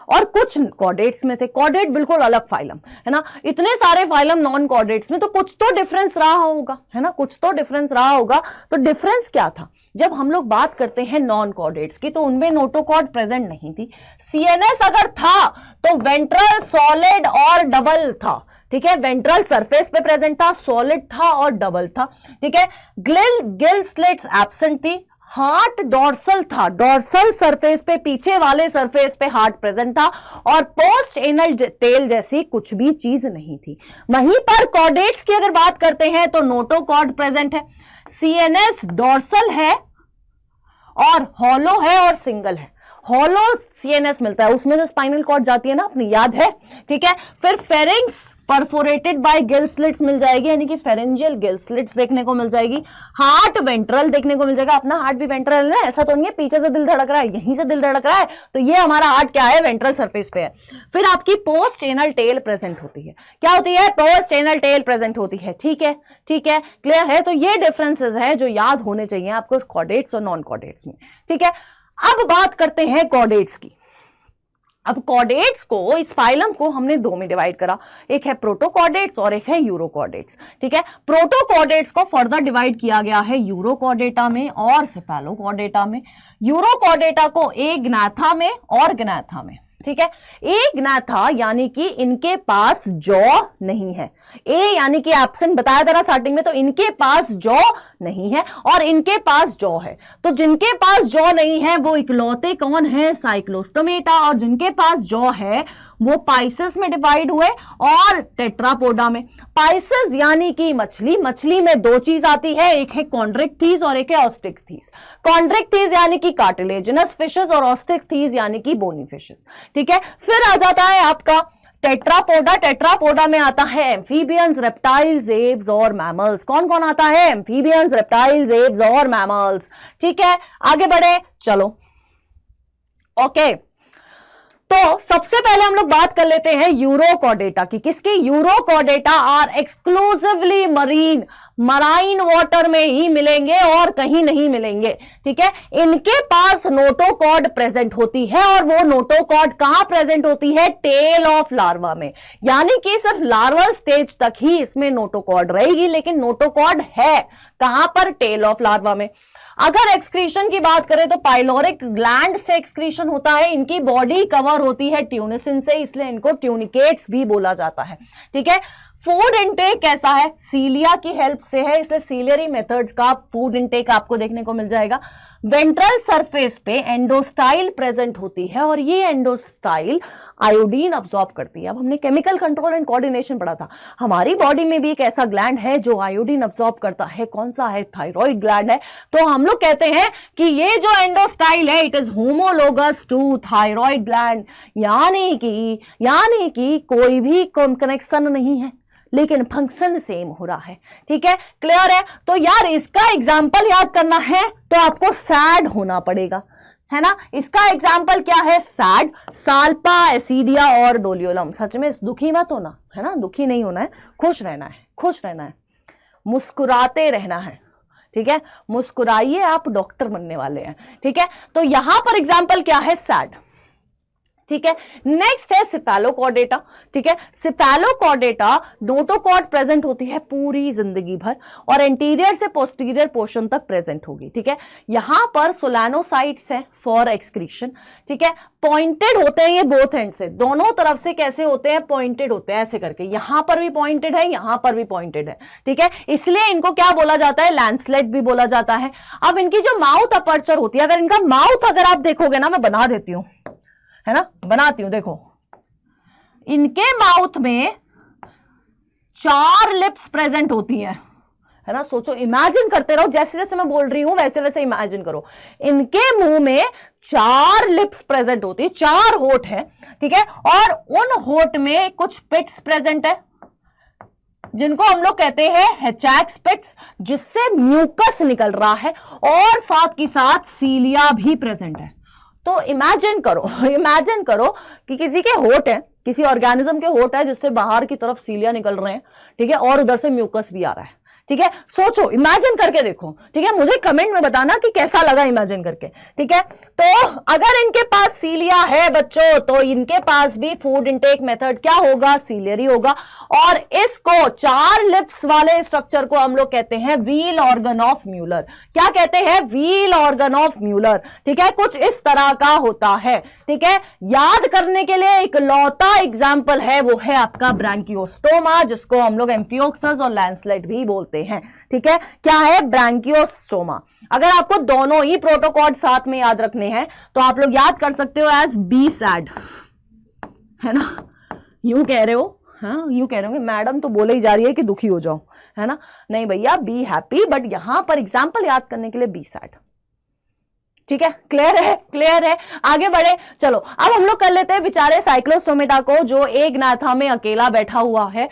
और कुछ कॉर्डेट्स में थे। कॉर्डेट बिल्कुल अलग फाइलम है ना, इतने सारे फाइलम नॉन कॉर्डेट्स में, तो कुछ तो डिफरेंस रहा होगा, है ना, कुछ तो डिफरेंस रहा होगा। तो डिफरेंस क्या था? जब हम लोग बात करते हैं नॉन कॉर्डेट्स की तो उनमें नोटोकॉर्ड प्रेजेंट नहीं थी। CNS अगर था तो वेंट्रल, सॉलिड और डबल था। ठीक है, वेंट्रल सरफेस पे प्रेजेंट था, सॉलिड था और डबल था। ठीक है, गिल स्लिट्स एब्सेंट थी। हार्ट डॉर्सल था, डॉर्सल सरफेस पे, पीछे वाले सरफेस पे हार्ट प्रेजेंट था, और पोस्ट एनल टेल जैसी कुछ भी चीज नहीं थी। वहीं पर कॉर्डेट्स की अगर बात करते हैं तो नोटोकॉर्ड प्रेजेंट है, CNS डॉर्सल है और हॉलो है और सिंगल है। हॉलो CNS मिलता है, उसमें से स्पाइनल कॉर्ड जाती है ना अपनी, याद है। ठीक है, फिर pharynx perforated by gill slits मिल जाएगी, यानी कि फेरेंजियल गिल स्लिट्स देखने को मिल जाएगी। हार्ट वेंट्रल देखने को मिल जाएगा, अपना हार्ट भी वेंट्रल है, ऐसा तो नहीं है पीछे से दिल धड़क रहा है, यहीं से दिल धड़क रहा है, तो ये हमारा हार्ट क्या है? वेंट्रल सरफेस पे है। फिर आपकी पोस्ट एनल टेल प्रेजेंट होती है। क्या होती है? पोस्ट एनल टेल प्रेजेंट होती है। ठीक है, ठीक है, क्लियर है? तो ये डिफरेंसेस है जो याद होने चाहिए आपको कॉर्डेट्स और नॉन कॉर्डेट्स में। ठीक है, अब बात करते हैं कॉर्डेट्स की। अब कॉर्डेट्स को, इस फाइलम को हमने दो में डिवाइड करा, एक है प्रोटोकॉर्डेट्स और एक है यूरोकॉर्डेट्स। ठीक है, प्रोटोकॉर्डेट्स को फर्दर डिवाइड किया गया है यूरोकॉर्डेटा में और सेफेलोकॉर्डेटा में। यूरोकॉर्डेटा को एग्नाथा में और ग्नाथा में। ठीक है, एग्नाथा यानी कि इनके पास जॉ नहीं है, ए यानी कि एब्सेंट बताया था ना स्टार्टिंग में, तो इनके पास जॉ नहीं है और इनके पास जॉ है। तो जिनके पास जॉ नहीं है वो इकलौते कौन है? साइक्लोस्टोमेटा। और जिनके पास जॉ है वो पाइसेस में डिवाइड हुए और टेट्रापोडा में। पाइसेस यानी कि मछली, मछली में दो चीज आती है, एक है कॉन्ड्रिक्थीज और एक है ऑस्टिक्थीज। कॉन्ड्रिक्थीज यानी कि कार्टिलेजिनस फिशेस और ऑस्टिक्थीज यानी कि बोनी फिशेस। ठीक है, फिर आ जाता है आपका टेट्रापोडा। टेट्रापोडा में आता है एम्फीबियंस, रेप्टाइल्स, एव्स और मैमल्स। कौन कौन आता है? एम्फीबियंस, रेप्टाइल्स, एव्स और मैमल्स। ठीक है, आगे बढ़े, चलो। ओके, तो सबसे पहले हम लोग बात कर लेते हैं यूरोकॉर्डेटा की। किसकी? Urochordata are exclusively marine, marine water में ही मिलेंगे और कहीं नहीं मिलेंगे। ठीक है, इनके पास नोटोकॉर्ड प्रेजेंट होती है और वो नोटोकॉर्ड कहां प्रेजेंट होती है? टेल ऑफ लार्वा में, यानी कि सिर्फ लार्वल स्टेज तक ही इसमें नोटोकॉर्ड रहेगी, लेकिन नोटोकॉर्ड है कहां पर? टेल ऑफ लार्वा में। अगर एक्सक्रीशन की बात करें तो पाइलोरिक ग्लैंड से एक्सक्रीशन होता है। इनकी बॉडी कवर होती है ट्यूनिसिन से, इसलिए इनको ट्यूनिकेट्स भी बोला जाता है। ठीक है, फूड इनटेक कैसा है? सीलिया की हेल्प से है, इसलिए सीलियरी मेथड्स का फूड इनटेक आपको देखने को मिल जाएगा। वेंट्रल सरफेस पे एंडोस्टाइल प्रेजेंट होती है और ये एंडोस्टाइल आयोडीन अब्सॉर्ब करती है। अब हमने केमिकल कंट्रोल एंड कोऑर्डिनेशन पढ़ा था, हमारी बॉडी में भी एक ऐसा ग्लैंड है जो आयोडीन अब्सॉर्ब करता है। कौन सा है? थायराइड ग्लैंड है। तो हम लोग कहते हैं कि ये जो एंडोस्टाइल है it is homologous to thyroid gland, यानी कि कोई भी कनेक्शन नहीं है लेकिन फंक्शन सेम हो रहा है। ठीक है, क्लियर है? तो यार इसका एग्जाम्पल याद करना है तो आपको सैड होना पड़ेगा, है ना। इसका एग्जाम्पल क्या है? सैड, साल्पा, एसिडिया और डोलियोलम। सच में दुखी मत होना, है ना, दुखी नहीं होना है, खुश रहना है, खुश रहना है, मुस्कुराते रहना है। ठीक है, मुस्कुराइए, आप डॉक्टर बनने वाले हैं। ठीक है, तो यहां पर एग्जाम्पल क्या है? सैड। ठीक है, नेक्स्ट है सिफेलोकॉर्डेटा। ठीक है, सिफेलोकॉर्डेटा नोटोकॉर्ड प्रेजेंट होती है पूरी जिंदगी भर और एंटीरियर से पोस्टीरियर पोर्शन तक प्रेजेंट होगी। ठीक है, यहां पर सोलैनोसाइट्स है फॉर एक्सक्रीशन। ठीक है, पॉइंटेड होते हैं ये बोथ एंड से, दोनों तरफ से कैसे होते हैं? पॉइंटेड होते हैं ऐसे करके, यहां पर भी पॉइंटेड है, यहां पर भी पॉइंटेड है। ठीक है, इसलिए इनको क्या बोला जाता है? लैंसलेट भी बोला जाता है। अब इनकी जो माउथ अपर्चर होती है, अगर इनका माउथ अगर आप देखोगे ना, मैं बना देती हूं, है ना, बनाती हूं, देखो इनके माउथ में 4 लिप्स प्रेजेंट होती हैं, है ना। सोचो, इमेजिन करते रहो, जैसे जैसे मैं बोल रही हूं वैसे वैसे इमेजिन करो। इनके मुंह में 4 लिप्स प्रेजेंट होती है, 4 होठ है। ठीक है, और उन होठ में कुछ पिट्स प्रेजेंट है जिनको हम लोग कहते हैं हेचैक्स पिट्स, जिससे म्यूकस निकल रहा है और साथ की साथ सीलिया भी प्रेजेंट है। तो इमेजिन करो कि किसी के होठ है, किसी ऑर्गेनिज्म के होठ है जिससे बाहर की तरफ सीलिया निकल रहे हैं। ठीक है, और उधर से म्यूकस भी आ रहा है। ठीक है, सोचो, इमेजिन करके देखो। ठीक है, मुझे कमेंट में बताना कि कैसा लगा इमेजिन करके। ठीक है, तो अगर इनके पास सीलिया है बच्चों, तो इनके पास भी फूड इनटेक मेथड क्या होगा? सीलियरी होगा। और इसको 4 लिप्स वाले स्ट्रक्चर को हम लोग कहते हैं व्हील ऑर्गन ऑफ म्यूलर। क्या कहते हैं? Wheel organ of Muller. ठीक है, कुछ इस तरह का होता है। ठीक है, याद करने के लिए एक लौता एग्जाम्पल है, वो है आपका ब्रैंकियोस्टोमा, जिसको हम लोग एम्फियोक्सस और लैंसलेट भी बोलते हैं। ठीक है, क्या है? ब्रैंकियोस्टोमा। अगर आपको दोनों ही प्रोटोकॉर्ड साथ में याद रखने हैं तो आप लोग याद कर सकते हो एज बी सैड, है ना। यूं कह रहे हो, हाँ यूं कह रहे होंगे मैडम तो बोले ही जा रही है कि दुखी हो जाओ, है ना। नहीं भैया, बी हैप्पी, बट यहां पर एग्जाम्पल याद करने के लिए बी सैड। ठीक है, क्लियर है? क्लियर है, आगे बढ़े। चलो अब हम लोग कर लेते हैं बेचारे साइक्लोस्टोमेटा को, जो एग्नाथा में अकेला बैठा हुआ है,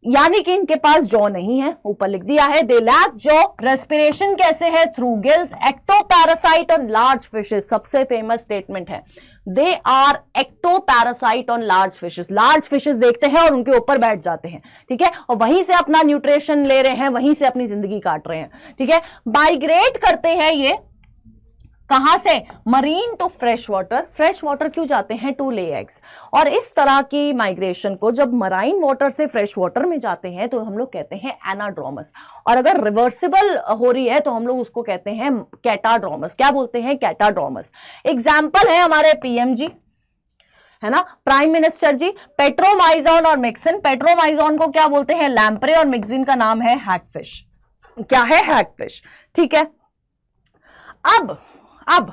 यानी कि इनके पास जॉ नहीं है, ऊपर लिख दिया है दे लैक जॉ। रेस्पिरेशन कैसे है? Through gills. Ectoparasite on large fishes, सबसे फेमस स्टेटमेंट है, they are ectoparasite on large fishes. Large fishes देखते हैं और उनके ऊपर बैठ जाते हैं। ठीक है, और वहीं से अपना न्यूट्रिशन ले रहे हैं, वहीं से अपनी जिंदगी काट रहे हैं। ठीक है, माइग्रेट करते हैं ये कहां से, marine to fresh water, fresh water क्यों जाते हैं, टू ले एग्स। और इस तरह की माइग्रेशन को जब मराइन वाटर से फ्रेश वाटर में जाते हैं तो हम लोग कहते हैं एनाड्रोमस, और अगर रिवर्सिबल हो रही है तो हम लोग उसको कहते हैं कैटाड्रोमस। क्या बोलते हैं, कैटाड्रोमस। एग्जाम्पल है हमारे पीएमजी, है ना, प्राइम मिनिस्टर जी, पेट्रोमाइजोन और मिक्सिन। पेट्रोमाइजोन को क्या बोलते हैं, लैम्प्रे, और मिक्सिन का नाम है हैगफिश। क्या है, हैगफिश। ठीक है, अब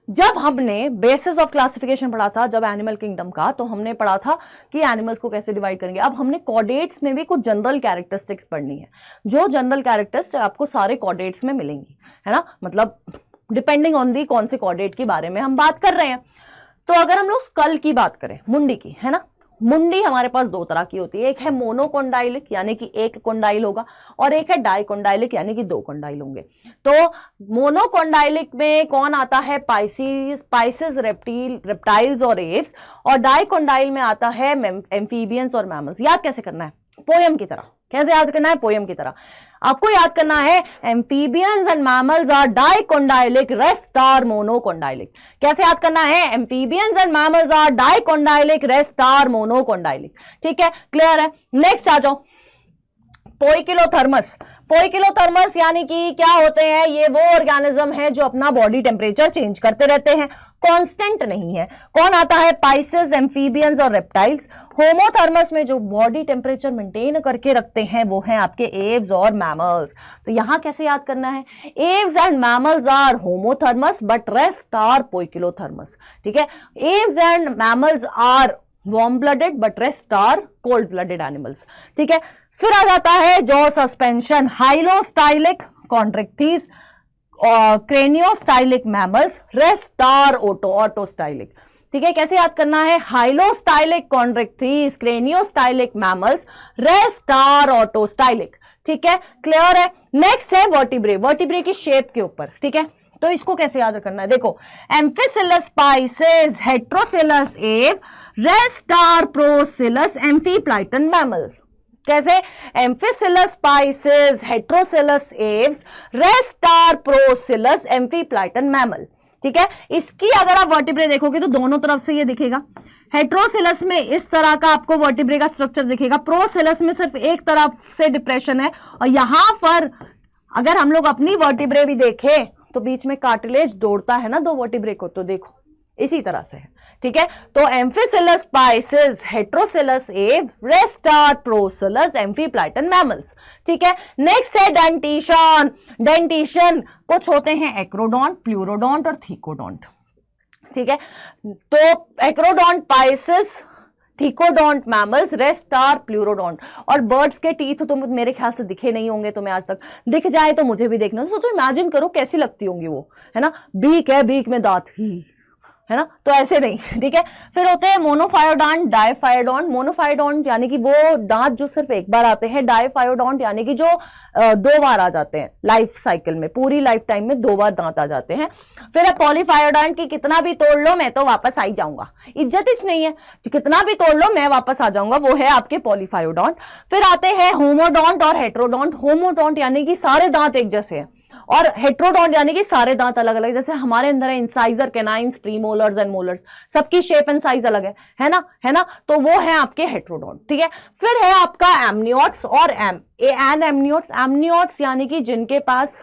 जब हमने बेसिस ऑफ क्लासिफिकेशन पढ़ा था जब एनिमल किंगडम का, तो हमने पढ़ा था कि एनिमल्स को कैसे डिवाइड करेंगे। अब हमने कॉर्डेट्स में भी कुछ जनरल कैरेक्टरिस्टिक्स पढ़नी है, जो जनरल कैरेक्टरिस्टिक्स आपको सारे कॉर्डेट्स में मिलेंगी, है ना, मतलब डिपेंडिंग ऑन दी कौन से कॉर्डेट के बारे में हम बात कर रहे हैं। तो अगर हम लोग स्कल की बात करें, मुंडी की, है ना, मुंडी हमारे पास दो तरह की होती है, एक है मोनोकोंडाइलिक यानी कि एक कोंडाइल होगा, और एक है डाइकोंडाइलिक यानी कि दो कोंडाइल होंगे। तो मोनोकोंडाइलिक में कौन आता है, पाइसेस, रेप्टाइल्स और एव्स, और डाइकोंडाइल में आता है एम्फीबियंस और मैमल्स। याद कैसे करना है, पोयम की तरह। कैसे याद करना है, पोयम की तरह। आपको याद करना है amphibians and mammals are dicondylic, rest are monocondylic. कैसे याद करना है, amphibians and mammals are dicondylic, rest are monocondylic. ठीक है, क्लियर है। नेक्स्ट आ जाओ, पोइकिलोथर्मस। पोइकिलोथर्मस यानी कि क्या होते हैं, ये वो ऑर्गेनिज्म है जो अपना बॉडी टेम्परेचर चेंज करते रहते हैं, कांस्टेंट नहीं है। कौन आता है, पाइसेस, एम्फीबियंस और रेप्टाइल्स। होमोथर्मस में जो बॉडी टेम्परेचर मेंटेन करके रखते हैं वो हैं आपके एव्स और मैमल्स। तो यहां कैसे याद करना है, Aves and mammals are homothermous but rest are poikilothermous. ठीक है, Aves and mammals are warm blooded but rest are cold blooded animals. ठीक है, फिर आ जाता है jaw suspension, hyostylic Chondrichthyes, craniostylic mammals, rest are autostylic. ठीक है, कैसे याद करना है, hyostylic Chondrichthyes, craniostylic mammals, rest are autostylic. ठीक है, क्लियर है। नेक्स्ट है वर्टिब्रे, वर्टिब्रे की शेप के ऊपर। ठीक है, तो इसको कैसे याद करना है, देखो, एम्फिसिलस Pisces, heterocoelous Aves, rest are procoelous, amphiplatyan mammal. कैसे, amphicoelous Pisces, heterocoelous Aves, rest are procoelous, amphiplatyan mammal. ठीक है, इसकी अगर आप वर्टिब्रे देखोगे तो दोनों तरफ से ये दिखेगा। हेट्रोसिलस में इस तरह का आपको वर्टिब्रे का स्ट्रक्चर दिखेगा, प्रोसिलस में सिर्फ एक तरफ से डिप्रेशन है, और यहां पर अगर हम लोग अपनी वर्टिब्रे भी देखें तो बीच में कार्टिलेज जोड़ता है ना दो वर्टिब्रे को, तो देखो इसी तरह से है। ठीक है, तो एम्फिसिलस Pisces, heterocoelous Aves, rest are procoelous, एम्फीप्लाइटन mammals. ठीक है, नेक्स्ट है डेंटिशन। डेंटिशन कुछ होते हैं एक्रोडोंट, प्लूरोडोंट और थीकोडोंट। ठीक है, तो acrodont Pisces, thecodont mammals, rest are pleurodont. और बर्ड्स के टीथ तो मेरे ख्याल से दिखे नहीं होंगे तुम्हें आज तक, दिख जाए तो मुझे भी देखना। सोचो, इमेजिन करो कैसी लगती होंगी वो, है ना, बीक है, बीक में दांत ही, है ना, तो ऐसे नहीं। ठीक है, फिर होते हैं मोनोफायोडोंट, डाइफायोडोंट। मोनोफायोडोंट यानी कि वो दांत जो सिर्फ एक बार आते हैं, डाइफायोडोंट यानी कि जो दो बार आ जाते हैं लाइफ साइकिल में, पूरी लाइफ टाइम में दो बार दांत आ जाते हैं। फिर है पॉलीफायोडोंट की कितना भी तोड़ लो मैं तो वापस आ ही जाऊंगा, इज्जत ही नहीं है, कितना भी तोड़ लो मैं वापस आ जाऊंगा, वो है आपके पॉलीफायोडोंट। फिर आते हैं होमोडोंट और हेट्रोडोंट। होमोडोंट यानी कि सारे दांत एक जैसे हैं, और हेट्रोडोंट यानी कि सारे दांत अलग अलग, जैसे हमारे अंदर है incisor, canines, premolars and molars, सबकी शेप एंड साइज अलग है ना, है ना, तो वो है आपके हेट्रोडोंट। ठीक है, फिर है आपका एमनियोट्स और एमनियोट्स। एमनियोट्स यानी कि जिनके पास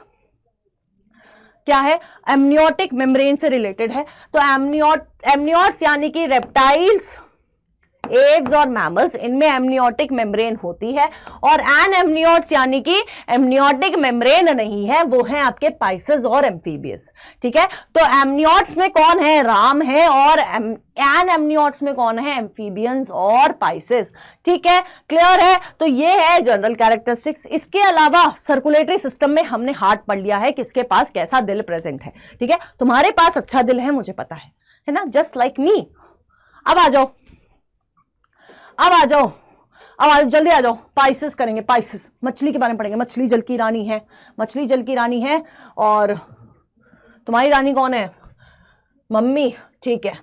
क्या है, एमनियोटिक मेम्ब्रेन से रिलेटेड है। तो एमनियोट्स यानी कि रेप्टाइल्स, एव्स और मैमल्स, इनमें एमनियोटिक मेम्ब्रेन होती है। और एनएमनियोट्स यानी कि एमनियोटिक मेम्ब्रेन नहीं है, वो है आपके पाइसेस और एम्फीबियंस। ठीक है, तो एमनियोट्स में कौन है, राम है, और एनएमनियोट्स में कौन है, एम्फीबियंस और पाइसेस। ठीक है, क्लियर है। तो ये है जनरल कैरेक्टरिस्टिक्स। इसके अलावा सर्कुलेटरी सिस्टम में हमने हार्ट पढ़ लिया है, किसके पास कैसा दिल प्रेजेंट है। ठीक है, तुम्हारे पास अच्छा दिल है मुझे पता है ना, जस्ट लाइक मी। अब आ जाओ, अब आ जाओ, जल्दी आ जाओ। पाइसेस करेंगे, पाइसेस, मछली के बारे में पढ़ेंगे। मछली जल की रानी है, मछली जल की रानी है, और तुम्हारी रानी कौन है, मम्मी। ठीक है,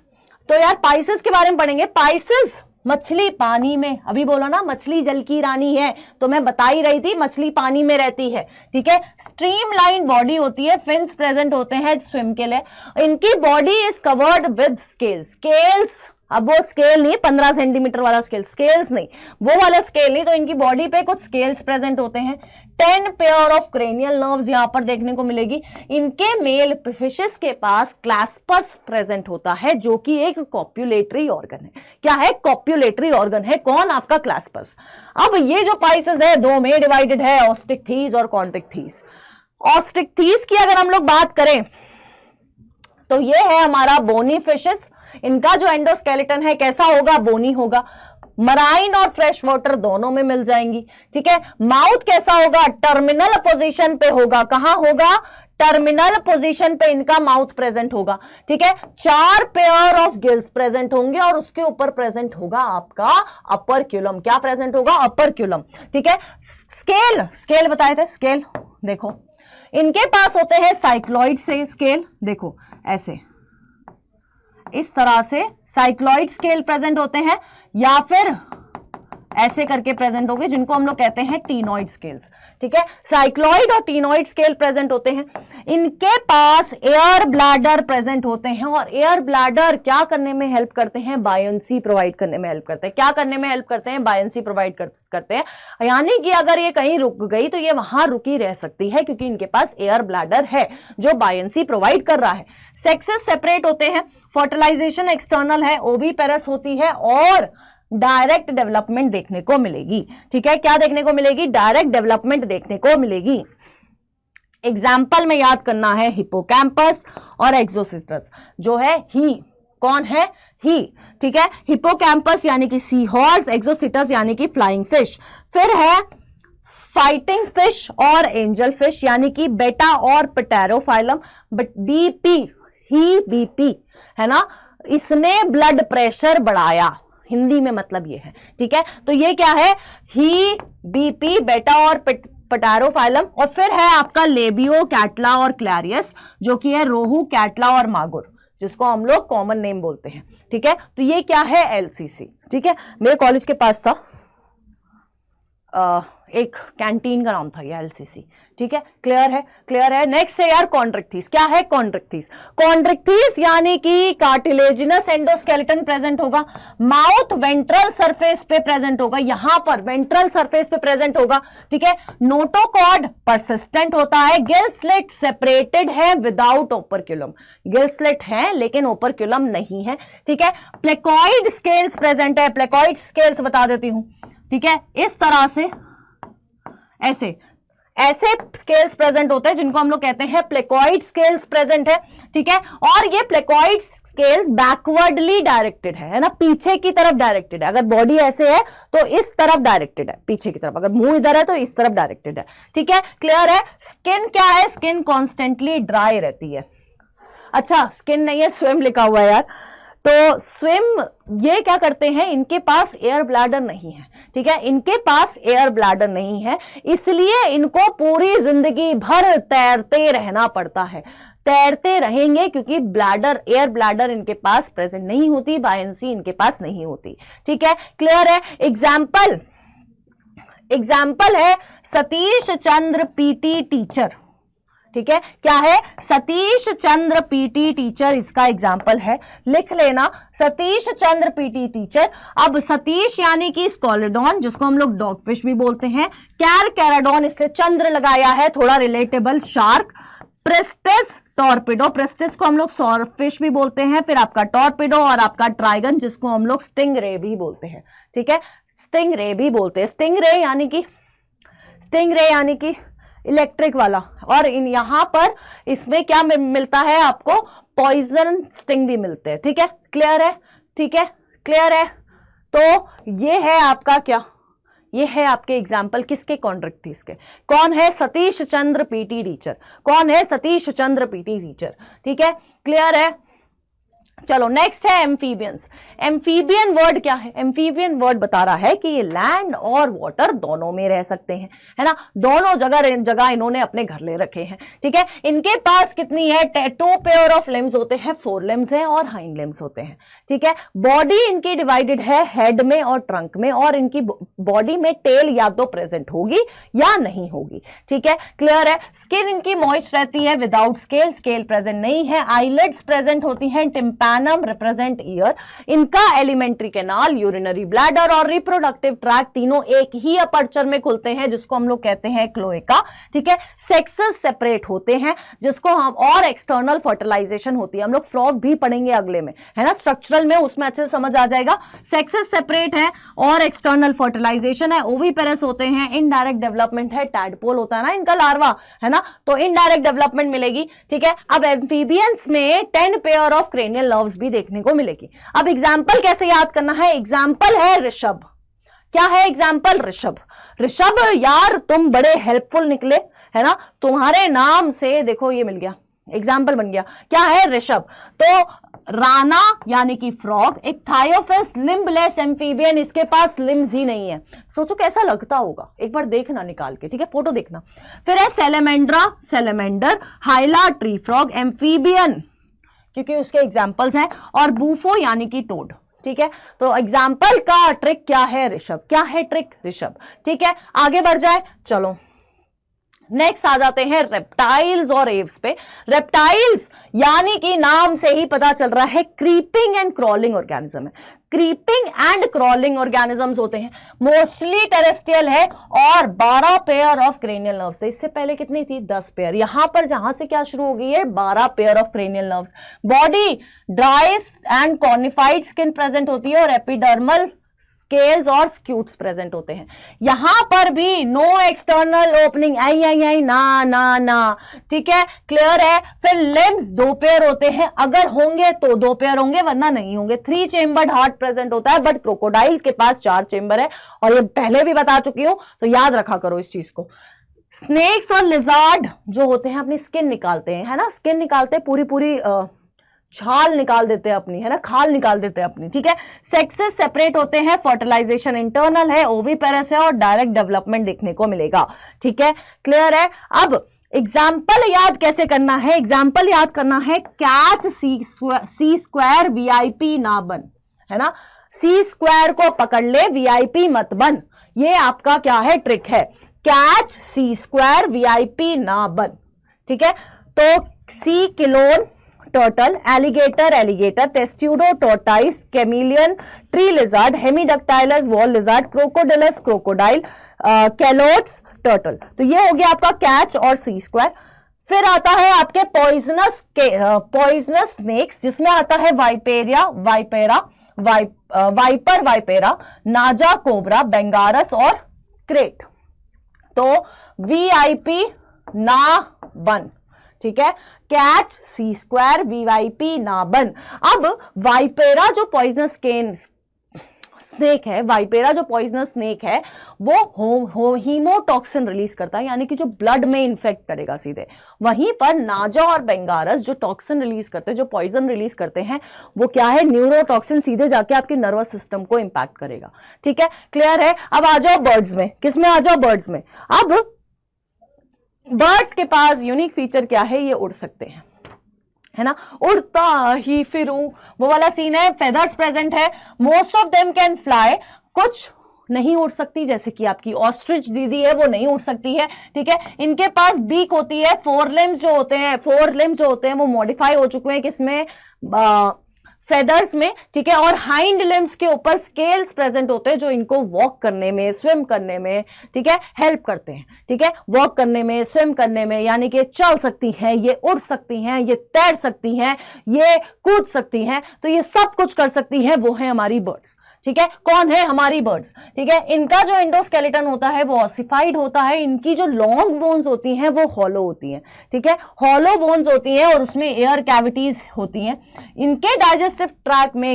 तो यार पाइसेस के बारे में पढ़ेंगे। पाइसेस मछली पानी में, अभी बोलो ना मछली जल की रानी है, तो मैं बता ही रही थी मछली पानी में रहती है, ठीक है। स्ट्रीमलाइन बॉडी होती है, फिन्स प्रेजेंट होते हैं स्विम के लिए। इनकी body is covered with scales, scales, अब वो स्केल नहीं 15 सेंटीमीटर वाला स्केल, स्केल्स नहीं, वो वाला स्केल नहीं, तो इनकी बॉडी पे कुछ स्केल्स प्रेजेंट होते हैं। 10 पेयर ऑफ क्रेनियल नर्व्स यहां पर देखने को मिलेगी। इनके मेल फिशेस के पास क्लैस्पस प्रेजेंट होता है, जो कि एक कॉप्युलेटरी ऑर्गन है। क्या है? कॉप्युलेटरी ऑर्गन है। कौन? आपका क्लैस्पस। अब ये जो पाइसेस है दो में डिवाइडेड है, ऑस्टिक्थीज और कॉन्ट्रिक्थीज। ऑस्टिक्थीज की अगर हम लोग बात करें तो ये है हमारा बोनी फिशेस। इनका जो एंडोस्केलेटन है कैसा होगा? बोनी होगा। मराइन और फ्रेश वाटर दोनों में मिल जाएंगी, ठीक है। माउथ कैसा होगा? टर्मिनल पोजीशन पे होगा। कहां होगा? टर्मिनल पोजीशन पे इनका माउथ प्रेजेंट होगा, ठीक है। 4 पेयर ऑफ गिल्स प्रेजेंट होंगे और उसके ऊपर प्रेजेंट होगा आपका अपर क्यूलम। क्या प्रेजेंट होगा? अपर क्यूलम, ठीक है। स्केल, स्केल बताए थे, स्केल देखो इनके पास होते हैं साइक्लॉइड से स्केल, देखो ऐसे इस तरह से साइक्लॉइड स्केल प्रेजेंट होते हैं, या फिर ऐसे करके प्रेजेंट होंगे, जिनको हम लोग कहते हैं टीनॉइड स्केल्स, ठीक है। साइक्लॉइड और टीनॉइड स्केल प्रेजेंट होते हैं। इनके पास एयर ब्लैडर प्रेजेंट होते हैं, और एयर ब्लैडर क्या करने में हेल्प करते हैं? बायंसी प्रोवाइड करने में हेल्प करते हैं। क्या करने में हेल्प करते हैं? बायंसी प्रोवाइड करते हैं। यानी कि अगर ये कहीं रुक गई तो ये वहां रुकी रह सकती है, क्योंकि इनके पास एयर ब्लैडर है जो बायंसी प्रोवाइड कर रहा है। सेक्सेस सेपरेट होते हैं, फर्टिलाइजेशन एक्सटर्नल है, ओवीपेरस होती है, और डायरेक्ट डेवलपमेंट देखने को मिलेगी, ठीक है। क्या देखने को मिलेगी? डायरेक्ट डेवलपमेंट देखने को मिलेगी। एग्जाम्पल में याद करना है हिपोकैम्पस और एक्सोसिटस, जो है ही। कौन है? ही, ठीक है। हिपोकैम्पस यानी कि सी हॉर्स, एक्सोसिटस यानी कि फ्लाइंग फिश। फिर है फाइटिंग फिश और एंजल फिश, यानी कि बेटा और पटेरोफाइलम। बट बीपी, ही बीपी है ना, इसने ब्लड प्रेशर बढ़ाया, हिंदी में मतलब ये है, ठीक है। तो ये क्या है? ही, बीपी, बेटा और पटेरोफाइलम। और फिर है आपका लेबियो, कैटला और क्लैरियस, जो कि है रोहू, कैटला और मागुर, जिसको हम लोग कॉमन नेम बोलते हैं, ठीक है। तो ये क्या है? एलसीसी, ठीक है। मेरे कॉलेज के पास था एक कैंटीन का नाम था ये एलसीसी, ठीक है। क्लियर है? क्लियर है। नेक्स्ट है यार कॉन्ट्रिक्थीस। क्या है कॉन्ट्रिक्थीस? कॉन्ट्रिक्थीस यानी कि कार्टिलेजिनस एंडोस्केलेटन प्रेजेंट होगा, माउथ वेंट्रल सरफेस पे प्रेजेंट होगा, यहां पर वेंट्रल सरफेस पे प्रेजेंट होगा, ठीक है। नोटोकॉर्ड परसिस्टेंट होता है, गिल स्लिट सेपरेटेड है विदाउट ओपरक्यूलम, गिल स्लिट है लेकिन ओपरक्यूलम नहीं है, ठीक है। प्लेकॉइड स्केल्स प्रेजेंट है, प्लेकॉइड स्केल्स बता देती हूं, ठीक है। इस तरह से ऐसे ऐसे स्केल्स प्रेजेंट होते हैं, जिनको हम लोग कहते हैं प्लेकॉइड स्केल्स प्रेजेंट है, ठीक है। और ये प्लेकॉइड स्केल्स बैकवर्डली डायरेक्टेड है ना, पीछे की तरफ डायरेक्टेड है। अगर बॉडी ऐसे है तो इस तरफ डायरेक्टेड है, पीछे की तरफ। अगर मुंह इधर है तो इस तरफ डायरेक्टेड है, ठीक है। क्लियर है? स्किन क्या है? स्किन कॉन्स्टेंटली ड्राई रहती है। अच्छा, स्किन नहीं है, स्विम लिखा हुआ है यार। तो स्विम ये क्या करते हैं? इनके पास एयर ब्लैडर नहीं है, ठीक है। इनके पास एयर ब्लैडर नहीं है, इसलिए इनको पूरी जिंदगी भर तैरते रहना पड़ता है। तैरते रहेंगे क्योंकि ब्लैडर, एयर ब्लैडर इनके पास प्रेजेंट नहीं होती, बायंसी इनके पास नहीं होती, ठीक है। क्लियर है? एग्जाम्पल है सतीश चंद्र पीटी टीचर, ठीक है। क्या है? सतीश चंद्र पीटी टीचर इसका एग्जाम्पल है, लिख लेना सतीश चंद्र पीटी टीचर। अब सतीश यानी कि स्कॉलिडॉन, जिसको हम लोग डॉगफिश भी बोलते हैं, कैराडॉन इसलिए चंद्र लगाया है, थोड़ा relatable. Shark, prestige torpedo, prestige को हम लोग सॉरफिश भी बोलते हैं, फिर आपका टॉर्पिडो और आपका ट्राइगन, जिसको हम लोग स्टिंग रे भी बोलते हैं, ठीक है। स्टिंग रे भी बोलते हैं। स्टिंग रे यानी कि इलेक्ट्रिक वाला। और यहां पर इसमें क्या मिलता है आपको? पॉइजन स्टिंग भी मिलते हैं, ठीक है। क्लियर है? ठीक है, क्लियर है। तो ये है आपका क्या? ये है आपके एग्जाम्पल किसके? कॉन्ट्रिक्थीस के। कौन है? Satish Chandra PT teacher. कौन है? सतीश चंद्र पीटी टीचर, ठीक है। क्लियर है? चलो नेक्स्ट है एम्फीबियंस। एम्फीबियन वर्ड क्या है? एम्फीबियन वर्ड बता रहा है कि ये लैंड और वाटर दोनों में रह सकते हैं, है ना, दोनों जगह इन्होंने अपने घर ले रखे हैं, ठीक है। इनके पास कितनी है? 2 पेयर ऑफ लिम्स होते हैं, 4 लिम्स हैं और हाइंड लिम्स होते हैं, ठीक है। बॉडी इनकी डिवाइडेड है हेड में और ट्रंक में, और इनकी बॉडी में टेल या तो प्रेजेंट होगी या नहीं होगी, ठीक है, क्लियर है। स्किन इनकी मॉइस्ट रहती है विदाउट स्केल, स्केल प्रेजेंट नहीं है। आईलेट्स प्रेजेंट होती हैं, टिम्पैनम रिप्रेजेंट ईयर। इनका एलिमेंट्री कैनाल, यूरिनरी ब्लैडर और रिप्रोडक्टिव ट्रैक्ट तीनों एक ही अपर्चर में खुलते हैं, जिसको हम लोग कहते हैं क्लोएका, ठीक है। सेक्सेस सेपरेट होते हैं, जिसको हम, और एक्सटर्नल फर्टिलाइजेशन होती है, हम लोग फ्रॉग भी पढ़ेंगे अगले में, है ना, स्ट्रक्चरल में, उसमें अच्छे से समझ आ जाएगा। सेक्सेस सेपरेट है और एक्सटर्नल फर्टिलाइजेशन है। ओविपेरस होते हैं, इनडायरेक्ट डेवलपमेंट है, टैडपोल होता है ना इनका लार्वा, है ना, तो इनडायरेक्ट डेवलपमेंट मिलेगी, ठीक है। अब एम्फीबियंस में 10 पेयर ऑफ क्रेनियल नर्व्स भी देखने को मिलेगी। अब एग्जाम्पल कैसे याद करना है? एग्जाम्पल है ऋषभ। क्या है एग्जाम्पल? ऋषभ। ऋषभ यार तुम बड़े हेल्पफुल निकले, है ना, तुम्हारे नाम से देखो ये मिल गया, एग्जाम्पल बन गया। क्या है? ऋषभ। तो राना यानी कि फ्रॉग, एक थायोफिस लिम्बलेस एम्फीबियन, इसके पास लिम्स ही नहीं है। सोचो कैसा लगता होगा, एक बार देखना निकाल के, ठीक है, फोटो देखना। फिर है salamander, salamander, हाइला tree frog, amphibian क्योंकि उसके एग्जाम्पल्स हैं, और बूफो यानी कि टोड, ठीक है। तो एग्जाम्पल का ट्रिक क्या है? ऋषभ। क्या है ट्रिक? ऋषभ, ठीक है। आगे बढ़ जाए, चलो नेक्स्ट आ जाते हैं रेप्टाइल्स और एव्स पे। रेप्टाइल्स यानी कि नाम से ही पता चल रहा है क्रीपिंग एंड क्रॉलिंग ऑर्गेनिज्म है। क्रीपिंग एंड क्रॉलिंग ऑर्गेनिजम्स होते हैं, मोस्टली टेरेस्ट्रियल है, और 12 पेयर ऑफ क्रेनियल नर्व्स। इससे पहले कितनी थी? 10 पेयर। यहां पर जहां से क्या शुरू हो गई है? 12 pair of cranial nerves. Body dry and cornified skin present होती है, और एपिडर्मल स्केल्स और स्क्यूट्स प्रेजेंट होते हैं। यहां पर भी नो एक्सटर्नल ओपनिंग, आई ना ना ना, ठीक है, क्लियर है। फिर लिम्स 2 पेयर होते हैं, अगर होंगे तो 2 पेयर होंगे, वरना नहीं होंगे। 3 चेम्बर्ड हार्ट प्रेजेंट होता है, बट क्रोकोडाइल्स के पास 4 चेम्बर है, और ये पहले भी बता चुकी हूं, तो याद रखा करो इस चीज को। स्नेक्स और लिजार्ड जो होते हैं अपनी स्किन निकालते हैं, है ना, स्किन निकालते हैं, पूरी छाल निकाल देते हैं अपनी, है ना, खाल निकाल देते हैं अपनी, ठीक है। सेक्सेस सेपरेट होते हैं, फर्टिलाइजेशन इंटरनल है, ओविपेरस है, और डायरेक्ट डेवलपमेंट देखने को मिलेगा, ठीक है, क्लियर है। अब एग्जाम्पल याद कैसे करना है? एग्जाम्पल याद करना है, कैच सी स्क्वायर वीआईपी ना बन, है ना, सी स्क्वायर को पकड़ ले, वीआईपी मत बन। ये आपका क्या है? ट्रिक है। कैच सी स्क्वायर वीआईपी ना बन, ठीक है। तो Chelone turtle, alligator, Testudo tortoise, chameleon, tree lizard, Hemidactylus, wall lizard, Crocodylus crocodile, Calotes turtle. तो ये हो गया आपका कैच और सी स्क्वायर। फिर आता है आपके पॉइजनस स्नेक्स, जिसमें आता है वाइपर वाइपेरा, नाजा कोबरा, बेंगारस और क्रेट। तो वीआईपी ना बन, ठीक है, कैच सी स्क्वायर वीआईपी ना बन। अब वाइपेरा जो पॉइजनस स्नेक है, वाइपेरा जो पॉइजनस स्नेक है, वो हीमोटॉक्सिन रिलीज करता है, यानी कि जो ब्लड में इन्फेक्ट करेगा सीधे। वहीं पर नाजा और बेंगारस जो टॉक्सिन रिलीज करते हैं, जो पॉइजन रिलीज करते हैं, वो क्या है? न्यूरोटॉक्सिन, सीधे जाके आपके नर्वस सिस्टम को इंपैक्ट करेगा, ठीक है, क्लियर है। अब आ जाओ बर्ड्स में, किसमें आ जाओ? बर्ड्स में। अब बर्ड्स के पास यूनिक फीचर क्या है? ये उड़ सकते हैं, है ना, उड़ता ही फिरूं, वो वाला सीन है। फेदर्स प्रेजेंट है, most of them can fly, कुछ नहीं उड़ सकती, जैसे कि आपकी ऑस्ट्रिच दीदी है, वो नहीं उड़ सकती है, ठीक है। इनके पास बीक होती है। 4 लिम्स जो होते हैं वो मॉडिफाई हो चुके हैं, किसमें? फेदर्स में, ठीक है। और हाइंड लिम्स के ऊपर स्केल्स प्रेजेंट होते हैं, जो इनको वॉक करने में, स्विम करने में, ठीक है, हेल्प करते हैं, ठीक है। वॉक करने में, स्विम करने में, यानी कि चल सकती हैं, ये उड़ सकती हैं, ये तैर सकती हैं, ये कूद सकती हैं, तो ये सब कुछ कर सकती हैं, वो है हमारी बर्ड्स, ठीक है। कौन है? हमारी बर्ड्स, ठीक है। इनका जो एंडोस्केलेटन होता है वो ऑसिफाइड होता है, इनकी जो लॉन्ग बोन्स होती हैं वो हॉलो होती हैं, ठीक है, हॉलो बोन्स होती हैं, और उसमें एयर कैविटीज होती हैं। इनके डाइजेस्टिव ट्रैक्ट में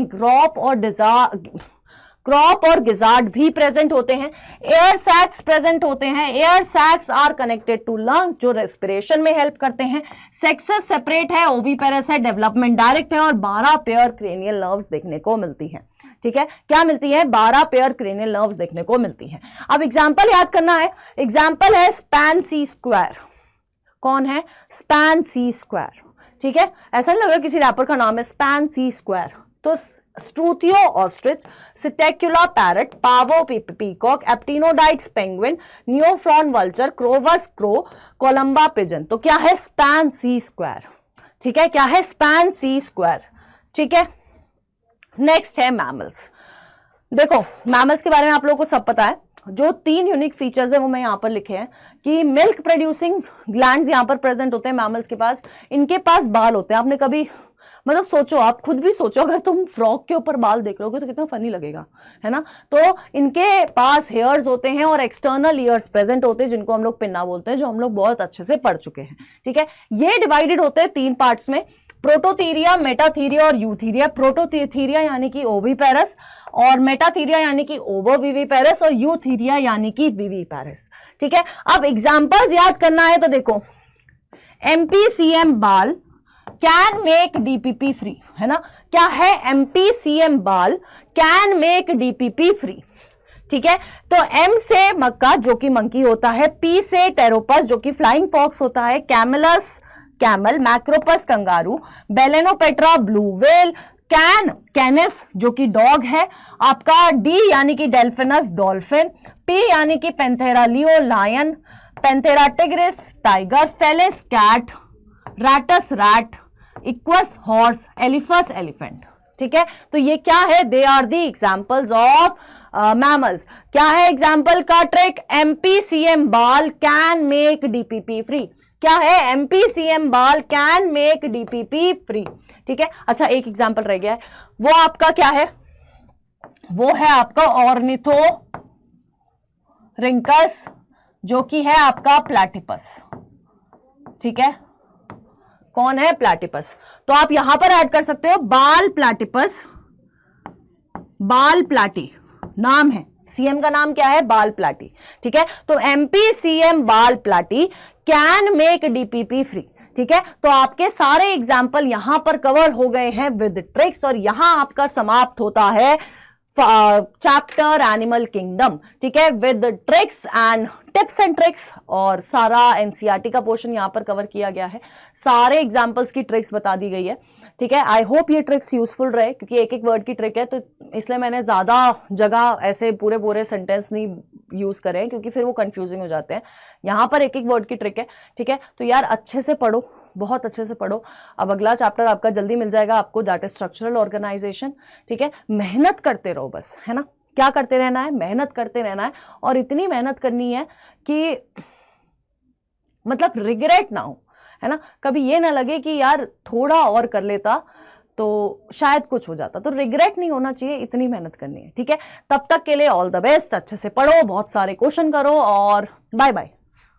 क्रॉप और गिजार्ड भी प्रेजेंट होते हैं, एयर सैक्स प्रेजेंट होते हैं, air sacs are connected to lungs जो रेस्पिरेशन में हेल्प करते हैं, सेक्सेस सेपरेट है, ओविपेरस है, डेवलपमेंट डायरेक्ट है और 12 पेयर क्रेनियल नर्व्स देखने को मिलती है। ठीक है, क्या मिलती है? 12 पेयर क्रेनियल नर्व्स देखने को मिलती है। अब एग्जाम्पल याद करना है, एग्जाम्पल है स्पैन सी स्क्वायर। कौन है? Span C square. ठीक है, ऐसा नहीं लग रहा किसी रैपर का नाम है स्पैन सी स्क्वायर। तो Struthio ostrich, Psittacula parrot, Pavo peacock, Aptenodytes penguin, Neophron vulture, Corvus crow, Columba pigeon. तो क्या है? Span C square. ठीक है, क्या है? Span C square. ठीक है, नेक्स्ट है मैमल्स। देखो मैमल्स के बारे में आप लोगों को सब पता है। जो 3 यूनिक फीचर्स है वो मैं यहाँ पर लिखे हैं कि मिल्क प्रोड्यूसिंग ग्लैंड्स यहाँ पर प्रेजेंट होते हैं मैमल्स के पास, इनके पास बाल होते हैं। आपने कभी मतलब सोचो, आप खुद भी सोचो, अगर तुम फ्रॉक के ऊपर बाल देख रहोगे तो कितना फनी लगेगा, है ना। तो इनके पास हेयर्स होते हैं और एक्सटर्नल ईयर्स प्रेजेंट होते हैं जिनको हम लोग पिन्ना बोलते हैं, जो हम लोग बहुत अच्छे से पढ़ चुके हैं। ठीक है, ये डिवाइडेड होते हैं 3 पार्ट्स में, प्रोटोथीरिया, मेटाथीरिया और यूथीरिया। प्रोटोथीरिया यानी कि ओविपेरस और मेटाथीरिया यानी कि ओवोविविपेरस और यूथीरिया यानी कि विविपेरस। ठीक है, अब एग्जांपल्स याद करना है तो देखो, एमपीसीएम बाल कैन मेक डीपीपी फ्री, है ना। क्या है? एमपीसीएम बाल कैन मेक डीपीपी फ्री। ठीक है, तो एम से मक्का जो कि मंकी होता है, पी से टेरोपस जो कि फ्लाइंग फॉक्स होता है, Camelus camel, Macropus kangaroo, Balaenoptera blue whale, Canis जो कि डॉग है आपका, डी यानी कि डेल्फिनस डॉल्फिन, पी यानी कि Panthera leo lion, Panthera tigris tiger, Felis cat, Rattus rat, Equus horse, Elephas elephant. ठीक है, तो ये क्या है? They are the examples of mammals. क्या है एग्जाम्पल का ट्रिक? एमपीसीएम बाल कैन मेक डीपीपी फ्री। क्या है? एमपीसीएम बाल कैन मेक डीपीपी फ्री। ठीक है, अच्छा एक एग्जाम्पल रह गया है, वो आपका क्या है? वो है आपका ऑर्निथोरिंकस जो कि है आपका प्लैटिपस। ठीक है, कौन है? प्लैटिपस। तो आप यहां पर ऐड कर सकते हो बाल प्लैटिपस, बाल प्लाटी नाम है, सीएम का नाम क्या है? बाल प्लाटी। ठीक है, तो एमपीसीएम बाल प्लाटी कैन मेक डीपीपी फ्री। ठीक है, तो आपके सारे एग्जाम्पल यहां पर कवर हो गए हैं विद ट्रिक्स और यहां आपका समाप्त होता है चैप्टर एनिमल किंगडम। ठीक है, with tricks and tips and tricks, और सारा एनसीईआरटी का पोर्शन यहां पर कवर किया गया है, सारे एग्जाम्पल्स की ट्रिक्स बता दी गई है। ठीक है, आई होप ये ट्रिक्स यूजफुल रहे, क्योंकि एक एक वर्ड की ट्रिक है तो इसलिए मैंने ज्यादा जगह ऐसे पूरे पूरे सेंटेंस नहीं यूज करें क्योंकि फिर वो कंफ्यूजिंग हो जाते हैं। यहां पर एक एक वर्ड की ट्रिक है। ठीक है, तो यार अच्छे से पढ़ो, बहुत अच्छे से पढ़ो। अब अगला चैप्टर आपका जल्दी मिल जाएगा आपको, दैट इज स्ट्रक्चरल ऑर्गेनाइजेशन। ठीक है, मेहनत करते रहो बस, है ना। क्या करते रहना है? मेहनत करते रहना है, और इतनी मेहनत करनी है कि मतलब रिग्रेट ना हो, है ना। कभी ये ना लगे कि यार थोड़ा और कर लेता तो शायद कुछ हो जाता, तो रिग्रेट नहीं होना चाहिए, इतनी मेहनत करनी है। ठीक है, तब तक के लिए ऑल द बेस्ट, अच्छे से पढ़ो, बहुत सारे क्वेश्चन करो और बाय बाय।